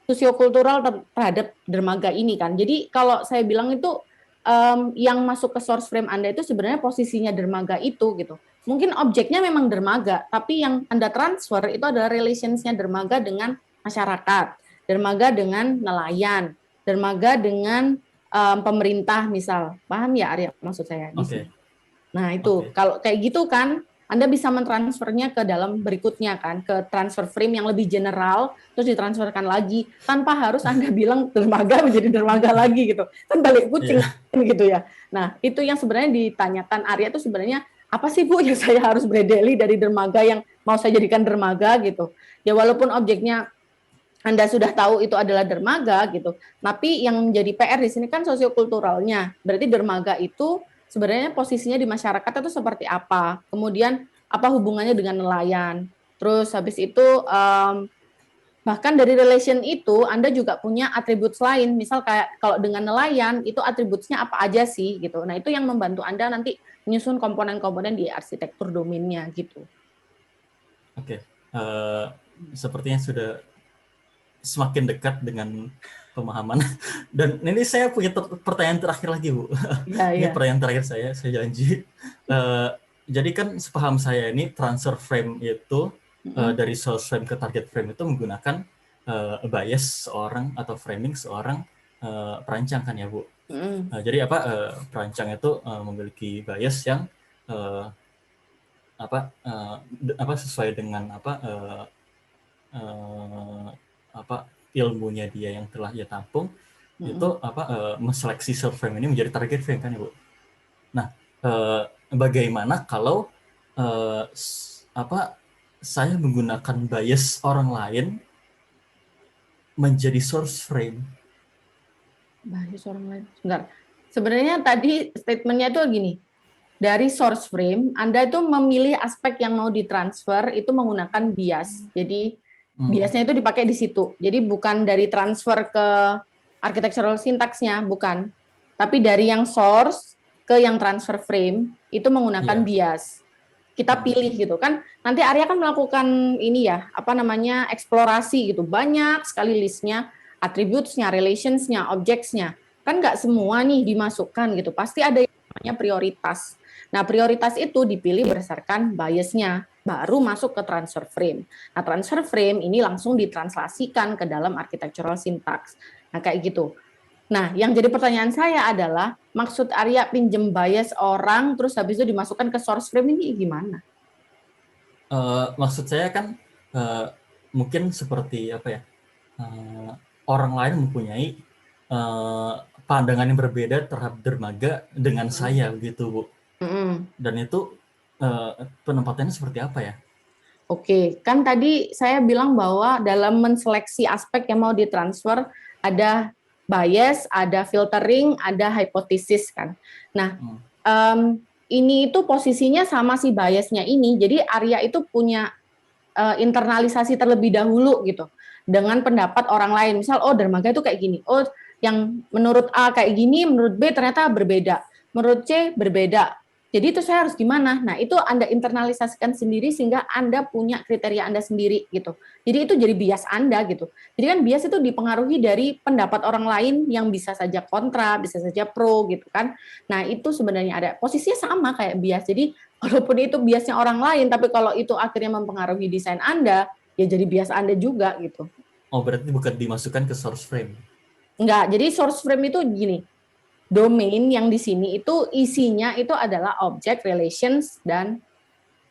sosiokultural terhadap dermaga ini kan. Jadi kalau saya bilang itu yang masuk ke source frame Anda itu sebenarnya posisinya dermaga itu gitu. Mungkin objeknya memang dermaga, tapi yang Anda transfer itu adalah relationsnya dermaga dengan masyarakat, dermaga dengan nelayan, dermaga dengan pemerintah misal. Paham ya Arya maksud saya? Oke. Nah itu, kalau kayak gitu kan, Anda bisa mentransfernya ke dalam berikutnya kan, ke transfer frame yang lebih general, terus ditransferkan lagi, tanpa harus Anda bilang dermaga menjadi dermaga lagi gitu. Kan balik kucing gitu ya. Nah itu yang sebenarnya ditanyakan Arya itu sebenarnya, apa sih Bu yang saya harus bredeli dari dermaga yang mau saya jadikan dermaga gitu. Ya walaupun objeknya Anda sudah tahu itu adalah dermaga gitu, tapi yang menjadi PR di sini kan sosiokulturalnya. Berarti dermaga itu sebenarnya posisinya di masyarakat itu seperti apa, kemudian apa hubungannya dengan nelayan. Terus habis itu bahkan dari relation itu Anda juga punya atribut lain, misal kayak kalau dengan nelayan itu atributnya apa aja sih gitu. Nah itu yang membantu Anda nanti menyusun komponen-komponen di arsitektur domainnya gitu. Oke, sepertinya sudah semakin dekat dengan pemahaman. Dan ini saya punya pertanyaan terakhir lagi, Bu. Ini pertanyaan terakhir saya janji. Jadi kan sepaham saya ini transfer frame itu dari source frame ke target frame itu menggunakan bias seorang atau framing seorang perancang kan ya, Bu. Jadi perancang itu memiliki bias yang sesuai dengan ilmunya dia yang telah ia tampung, itu menseleksi source frame ini menjadi target frame kan ya, Bu. Nah, bagaimana kalau saya menggunakan bias orang lain menjadi source frame? Bias orang lain. Sebentar. Sebenarnya tadi statementnya itu gini. Dari source frame, Anda itu memilih aspek yang mau ditransfer itu menggunakan bias. Jadi biasnya itu dipakai di situ. Jadi bukan dari transfer ke architectural syntax-nya, bukan. Tapi dari yang source ke yang transfer frame itu menggunakan bias. Kita pilih gitu kan. Nanti Arya kan melakukan ini ya, eksplorasi gitu. Banyak sekali listnya, attributes-nya, relations-nya, objects-nya. Kan nggak semua nih dimasukkan gitu. Pasti ada yang namanya prioritas. Nah, prioritas itu dipilih berdasarkan bias-nya, baru masuk ke transfer frame. Nah, transfer frame ini langsung ditranslasikan ke dalam architectural syntax. Nah, kayak gitu. Nah, yang jadi pertanyaan saya adalah, maksud Arya pinjem bias orang, terus habis itu dimasukkan ke source frame ini gimana? Maksud saya kan mungkin seperti orang lain mempunyai pandangan yang berbeda terhadap dermaga dengan saya begitu, Bu. Dan itu penempatannya seperti apa ya? Oke, kan tadi saya bilang bahwa dalam menseleksi aspek yang mau ditransfer ada bias, ada filtering, ada hipotesis kan. Nah, ini itu posisinya sama si biasnya ini. Jadi Arya itu punya internalisasi terlebih dahulu gitu dengan pendapat orang lain. Misal, oh dermaga itu kayak gini. Oh, yang menurut A kayak gini, menurut B ternyata berbeda. Menurut C berbeda. Jadi itu saya harus gimana? Nah, itu Anda internalisasikan sendiri sehingga Anda punya kriteria Anda sendiri gitu. Jadi itu jadi bias Anda gitu. Jadi kan bias itu dipengaruhi dari pendapat orang lain yang bisa saja kontra, bisa saja pro gitu kan. Nah, itu sebenarnya ada posisinya sama kayak bias. Jadi walaupun itu biasnya orang lain, tapi kalau itu akhirnya mempengaruhi desain Anda, ya jadi bias Anda juga gitu. Oh, berarti bukan dimasukkan ke source frame? Enggak, jadi source frame itu gini. Domain yang di sini itu isinya itu adalah object, relations, dan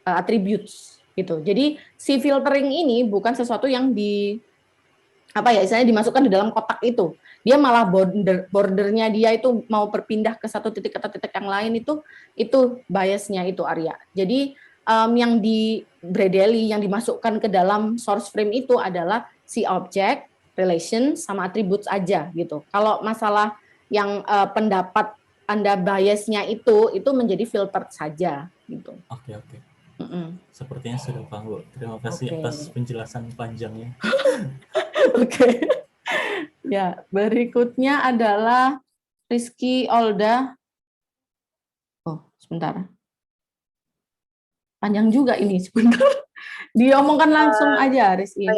attributes gitu. Jadi si filtering ini bukan sesuatu yang istilahnya dimasukkan di dalam kotak itu. Dia malah bordernya dia itu mau berpindah ke satu titik ke titik yang lain itu biasnya itu Arya. Jadi yang di bredeli yang dimasukkan ke dalam source frame itu adalah si object, relation, sama attributes aja gitu. Kalau masalah yang pendapat Anda biasnya itu menjadi filter saja gitu. Oke. Mm-mm. Sepertinya sudah paham, Bu. Terima kasih Oke. atas penjelasan panjangnya. Oke. Ya, berikutnya adalah Rizky Olda. Oh, sebentar. Panjang juga ini, sebentar. Diomongkan langsung aja, Rizky.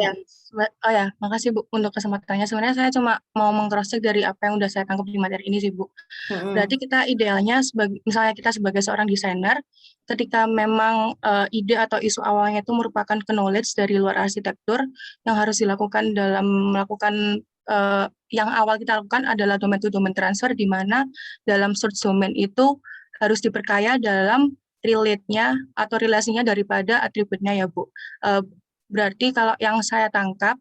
Oh ya, makasih Bu untuk kesempatannya. Sebenarnya saya cuma mau meng-cross-check dari apa yang udah saya tangkap di materi ini sih Bu. Berarti kita idealnya misalnya kita sebagai seorang desainer, ketika memang ide atau isu awalnya itu merupakan knowledge dari luar arsitektur, yang harus dilakukan dalam melakukan yang awal kita lakukan adalah domain to domain transfer, di mana dalam search domain itu harus diperkaya dalam relate-nya atau relasinya daripada atributnya ya Bu. Berarti kalau yang saya tangkap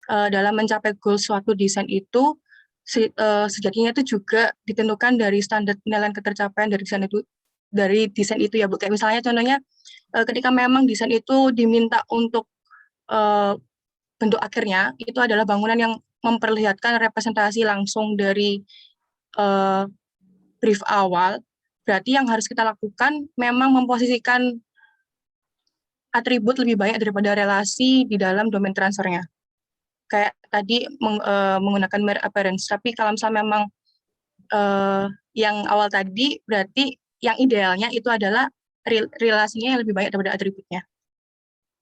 dalam mencapai goal suatu desain itu sejatinya itu juga ditentukan dari standar penilaian ketercapaian dari desain itu ya Bu. Kayak misalnya contohnya ketika memang desain itu diminta untuk bentuk akhirnya itu adalah bangunan yang memperlihatkan representasi langsung dari brief awal, berarti yang harus kita lakukan memang memposisikan atribut lebih banyak daripada relasi di dalam domain transfernya. Kayak tadi menggunakan mere appearance, tapi kalau misalnya memang yang awal tadi, berarti yang idealnya itu adalah relasinya yang lebih banyak daripada atributnya.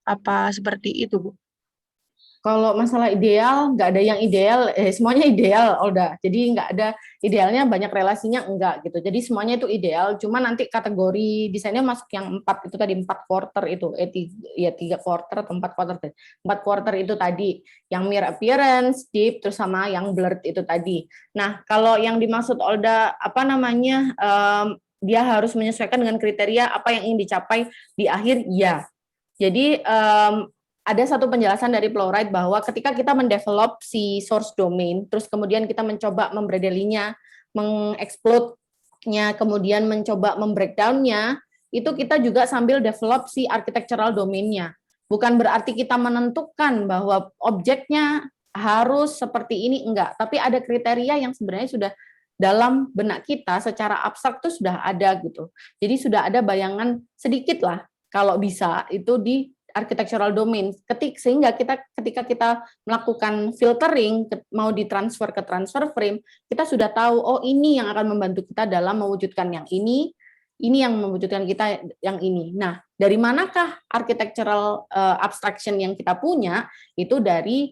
Apa seperti itu, Bu? Kalau masalah ideal, nggak ada yang ideal, semuanya ideal, Olda. Jadi nggak ada idealnya, banyak relasinya enggak gitu. Jadi semuanya itu ideal, cuma nanti kategori desainnya masuk yang 4 itu tadi, 4 quarter itu, 3 quarter atau 4 quarter. 4 quarter itu tadi, yang mere appearance, deep, terus sama yang blurred itu tadi. Nah, kalau yang dimaksud Olda, apa namanya, dia harus menyesuaikan dengan kriteria apa yang ingin dicapai di akhir, ya. Jadi, ada satu penjelasan dari Plowright bahwa ketika kita mendevelop si source domain, terus kemudian kita mencoba membredelinya, mengeksplode-nya, kemudian mencoba membreakdown-nya, itu kita juga sambil develop si architectural domain-nya. Bukan berarti kita menentukan bahwa objeknya harus seperti ini, enggak. Tapi ada kriteria yang sebenarnya sudah dalam benak kita secara abstrak itu sudah ada gitu. Jadi sudah ada bayangan sedikit lah, kalau bisa, itu di architectural domain, sehingga ketika kita melakukan filtering mau ditransfer ke transfer frame, kita sudah tahu oh ini yang akan membantu kita dalam mewujudkan yang ini yang mewujudkan kita yang ini. Nah, dari manakah architectural abstraction yang kita punya? Itu dari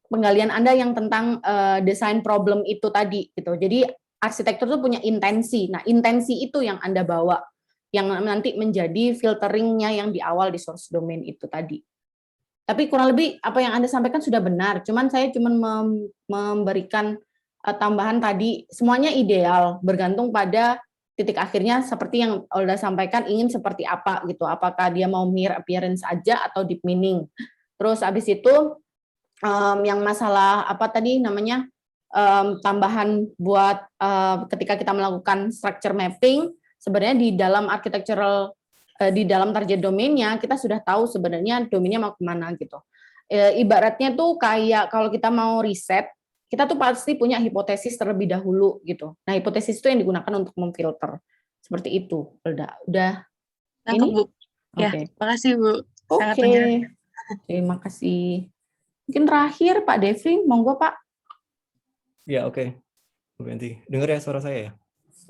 penggalian Anda yang tentang design problem itu tadi gitu. Jadi arsitektur itu punya intensi. Nah, intensi itu yang Anda bawa, yang nanti menjadi filteringnya yang di awal di source domain itu tadi. Tapi kurang lebih apa yang Anda sampaikan sudah benar, cuman saya cuma memberikan tambahan tadi, semuanya ideal, bergantung pada titik akhirnya seperti yang Olda sampaikan, ingin seperti apa gitu, apakah dia mau mere appearance aja atau deep meaning. Terus habis itu yang masalah apa tadi namanya, tambahan buat ketika kita melakukan structure mapping, sebenarnya di dalam architectural, di dalam target domainnya, kita sudah tahu sebenarnya domainnya mau kemana gitu. Ibaratnya tuh kayak kalau kita mau riset, kita tuh pasti punya hipotesis terlebih dahulu gitu. Nah, hipotesis itu yang digunakan untuk memfilter. Seperti itu, udah. Nangkep, Ini? Bu. Ya, Oke. makasih, Bu. Sangat Oke. penjelasan. Terima kasih. Mungkin terakhir Pak Devri, monggo Pak. Ya, oke. Bu Benti, dengar ya suara saya ya?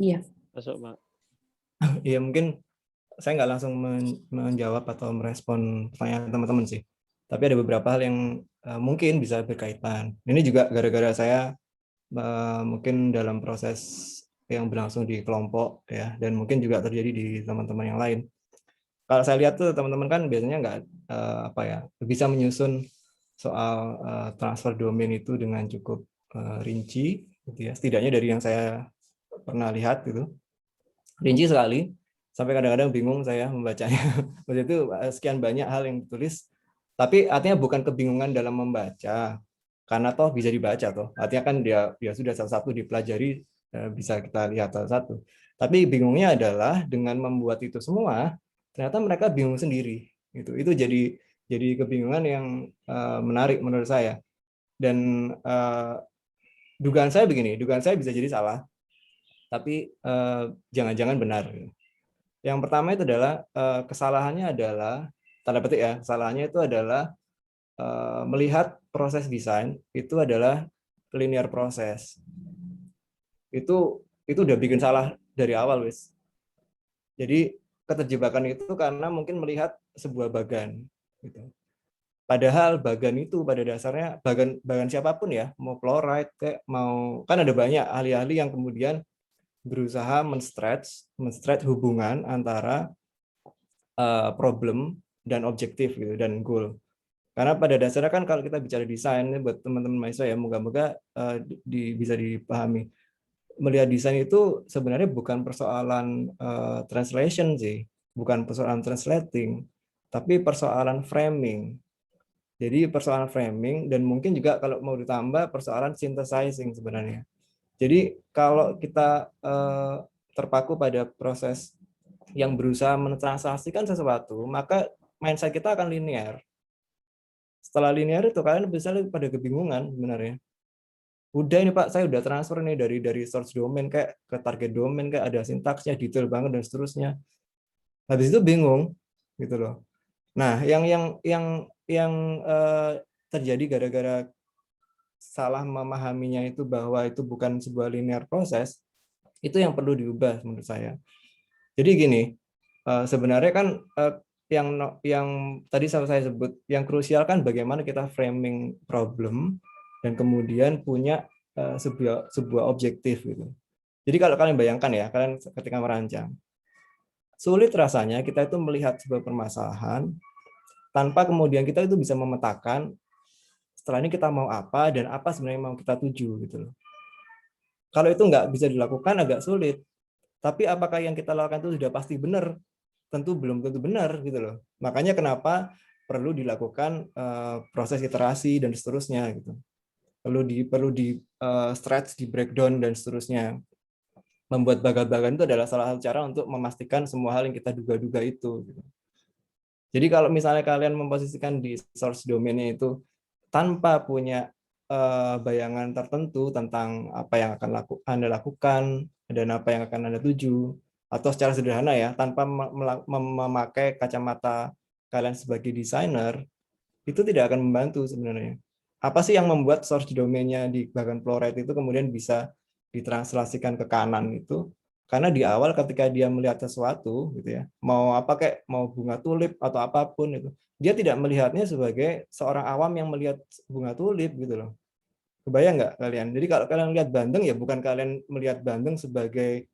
Iya. Masuk, Pak. Iya, mungkin saya nggak langsung menjawab atau merespon pertanyaan teman-teman sih. Tapi ada beberapa hal yang mungkin bisa berkaitan. Ini juga gara-gara saya mungkin dalam proses yang berlangsung di kelompok ya, dan mungkin juga terjadi di teman-teman yang lain. Kalau saya lihat tuh teman-teman kan biasanya nggak bisa menyusun soal transfer domain itu dengan cukup rinci, gitu ya. Setidaknya dari yang saya pernah lihat gitu, rinci sekali, sampai kadang-kadang bingung saya membacanya. Maksudnya itu sekian banyak hal yang ditulis, tapi artinya bukan kebingungan dalam membaca, karena toh bisa dibaca toh. Artinya kan dia sudah satu-satu dipelajari, bisa kita lihat satu-satu. Tapi bingungnya adalah dengan membuat itu semua, ternyata mereka bingung sendiri. Itu jadi kebingungan yang menarik menurut saya. Dan dugaan saya begini, dugaan saya bisa jadi salah, tapi jangan-jangan benar. Yang pertama itu adalah kesalahannya adalah, tanda petik ya, kesalahannya itu adalah melihat proses desain itu adalah linear proses. Itu udah bikin salah dari awal, wis. Jadi keterjebakan itu karena mungkin melihat sebuah bagan gitu. Padahal bagan itu pada dasarnya bagan siapapun ya, mau chloride kayak mau, kan ada banyak ahli-ahli yang kemudian berusaha men-stretch hubungan antara problem dan objektif gitu dan goal. Karena pada dasarnya kan kalau kita bicara desain buat teman-teman mahasiswa ya, moga-moga bisa dipahami. Melihat desain itu sebenarnya bukan persoalan translation sih, bukan persoalan translating, tapi persoalan framing. Jadi persoalan framing dan mungkin juga kalau mau ditambah persoalan synthesizing sebenarnya. Jadi kalau kita terpaku pada proses yang berusaha mentranslasikan sesuatu, maka mindset kita akan linear. Setelah linear itu kalian bisa pada kebingungan sebenarnya. Udah ini Pak, saya udah transfer nih dari source domain kayak ke target domain, kayak ada sintaksnya detail banget dan seterusnya. Habis itu bingung gitu loh. Nah, yang terjadi gara-gara salah memahaminya itu bahwa itu bukan sebuah linear proses, itu yang perlu diubah menurut saya. Jadi gini, sebenarnya kan yang tadi saya sebut, yang krusial kan bagaimana kita framing problem dan kemudian punya sebuah objektif gitu. Jadi kalau kalian bayangkan ya, kalian ketika merancang, sulit rasanya kita itu melihat sebuah permasalahan tanpa kemudian kita itu bisa memetakan setelah ini kita mau apa dan apa sebenarnya mau kita tuju gitu loh. Kalau itu nggak bisa dilakukan agak sulit. Tapi apakah yang kita lakukan itu sudah pasti benar? Tentu belum tentu benar gitu loh. Makanya kenapa perlu dilakukan proses iterasi dan seterusnya gitu. Perlu di stretch, di breakdown dan seterusnya. Membuat bagan-bagan itu adalah salah satu cara untuk memastikan semua hal yang kita duga-duga itu gitu. Jadi kalau misalnya kalian memposisikan di source domain-nya itu tanpa punya bayangan tertentu tentang apa yang akan Anda lakukan dan apa yang akan Anda tuju, atau secara sederhana ya, tanpa memakai kacamata kalian sebagai desainer, itu tidak akan membantu sebenarnya. Apa sih yang membuat source domain-nya di bagan chloride itu kemudian bisa ditranslasikan ke kanan itu? Karena di awal ketika dia melihat sesuatu gitu ya, mau apa kayak mau bunga tulip atau apapun itu, dia tidak melihatnya sebagai seorang awam yang melihat bunga tulip gitu loh. Kebayang nggak kalian? Jadi kalau kalian lihat bandeng ya bukan kalian melihat bandeng sebagai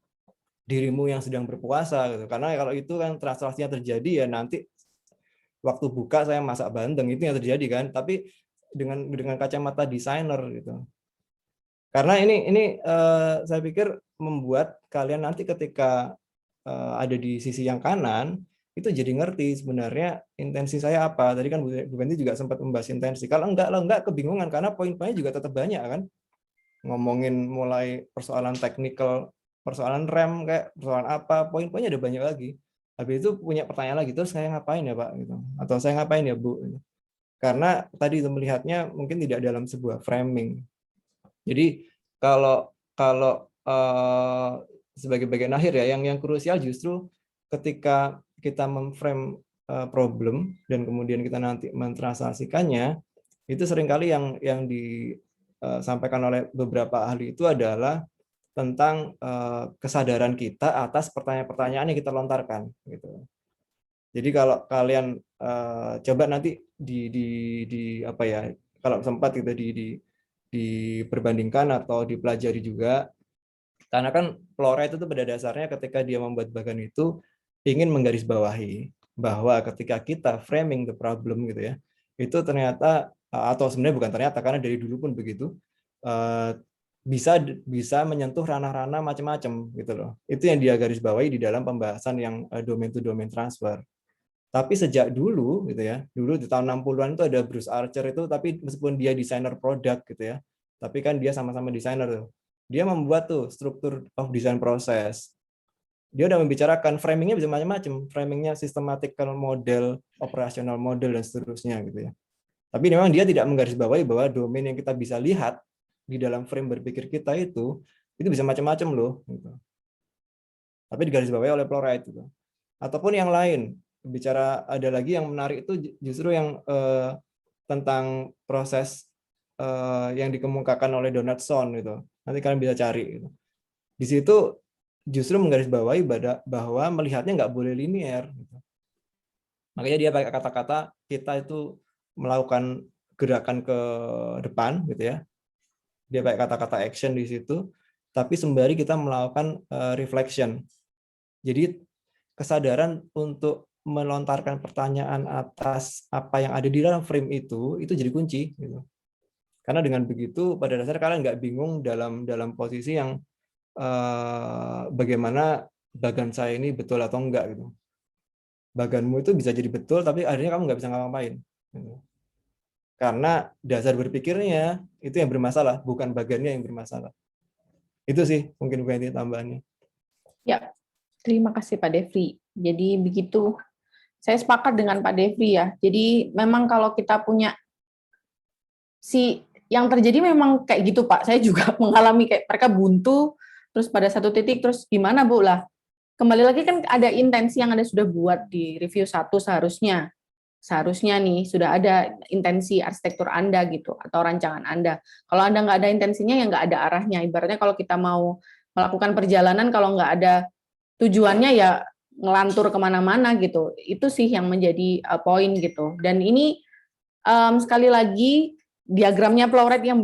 dirimu yang sedang berpuasa gitu. Karena kalau itu kan translasinya terjadi ya nanti waktu buka saya masak bandeng itu yang terjadi kan. Tapi dengan kacamata desainer gitu. Karena ini saya pikir membuat kalian nanti ketika ada di sisi yang kanan itu jadi ngerti sebenarnya intensi saya apa. Tadi kan Bu Benti juga sempat membahas intensi. Kalau enggak kebingungan karena poin-poinnya juga tetap banyak kan. Ngomongin mulai persoalan teknikal, persoalan rem kayak persoalan apa, poin-poinnya ada banyak lagi. Habis itu punya pertanyaan lagi, terus saya ngapain ya Pak gitu. Atau saya ngapain ya Bu. Karena tadi itu melihatnya mungkin tidak dalam sebuah framing. Jadi kalau sebagai bagian akhir ya, yang krusial justru ketika kita memframe problem dan kemudian kita nanti mentranslasikannya, itu seringkali yang disampaikan oleh beberapa ahli itu adalah tentang kesadaran kita atas pertanyaan-pertanyaan yang kita lontarkan gitu. Jadi kalau kalian coba nanti di apa ya, kalau sempat gitu diperbandingkan atau dipelajari juga, karena kan chloride itu pada dasarnya ketika dia membuat bagan itu ingin menggarisbawahi bahwa ketika kita framing the problem gitu ya, itu ternyata atau sebenarnya bukan ternyata karena dari dulu pun begitu, bisa menyentuh ranah-ranah macam-macam gitu loh. Itu yang dia garisbawahi di dalam pembahasan yang domain to domain transfer. Tapi sejak dulu gitu ya, dulu di tahun 60-an itu ada Bruce Archer itu, tapi meskipun dia desainer produk gitu ya, tapi kan dia sama-sama desainer tuh. Dia membuat tuh struktur of design process. Dia udah membicarakan framingnya bisa macam-macam, framingnya systematical model, operational model dan seterusnya gitu ya. Tapi memang dia tidak menggarisbawahi bahwa domain yang kita bisa lihat di dalam frame berpikir kita itu bisa macam-macam loh. Gitu. Tapi digarisbawahi oleh chloride gitu. ataupun yang lain. Bicara ada lagi yang menarik itu justru yang tentang proses yang dikemukakan oleh Donald Stone gitu. Nanti kalian bisa cari gitu. Di situ justru menggarisbawahi bahwa melihatnya nggak boleh linear gitu. Makanya dia pakai kata-kata kita itu melakukan gerakan ke depan gitu ya. Dia pakai kata-kata action di situ, tapi sembari kita melakukan reflection. Jadi kesadaran untuk melontarkan pertanyaan atas apa yang ada di dalam frame itu jadi kunci gitu. Karena dengan begitu pada dasarnya kalian nggak bingung dalam posisi yang bagaimana bagan saya ini betul atau enggak gitu. Baganmu itu bisa jadi betul tapi akhirnya kamu nggak bisa ngapa-ngapain gitu. Karena dasar berpikirnya itu yang bermasalah, bukan bagannya yang bermasalah. Itu sih mungkin Bu Enti tambahannya. Ya, terima kasih Pak Devri. Jadi begitu, saya sepakat dengan Pak Devri ya. Jadi memang kalau kita punya yang terjadi memang kayak gitu Pak. Saya juga mengalami kayak mereka buntu, terus pada satu titik, terus gimana Bu lah? Kembali lagi kan ada intensi yang Anda sudah buat di review 1 seharusnya nih sudah ada intensi arsitektur Anda gitu atau rancangan Anda. Kalau Anda nggak ada intensinya ya nggak ada arahnya. Ibaratnya kalau kita mau melakukan perjalanan kalau nggak ada tujuannya ya ngelantur kemana-mana gitu. Itu sih yang menjadi poin gitu. Dan ini sekali lagi diagramnya Plowright yang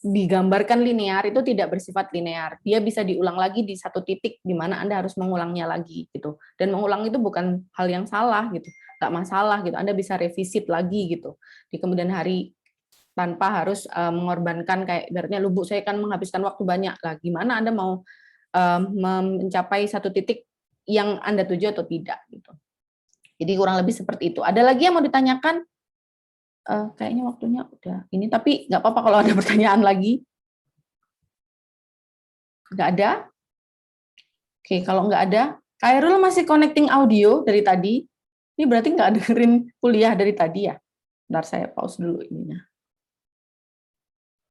digambarkan linear itu tidak bersifat linear. Dia bisa diulang lagi di satu titik di mana Anda harus mengulangnya lagi gitu. Dan mengulang itu bukan hal yang salah gitu. Nggak masalah gitu. Anda bisa revisit lagi gitu di kemudian hari tanpa harus mengorbankan kayak ibaratnya lubuk saya kan menghabiskan waktu banyak lah. Gimana Anda mau mencapai satu titik yang Anda tuju atau tidak gitu. Jadi kurang lebih seperti itu. Ada lagi yang mau ditanyakan? Kayaknya waktunya udah ini, tapi nggak apa-apa kalau ada pertanyaan lagi. Nggak ada? Oke, kalau nggak ada, Khairul masih connecting audio dari tadi. Ini berarti nggak dengerin kuliah dari tadi ya? Bentar saya pause dulu ininya.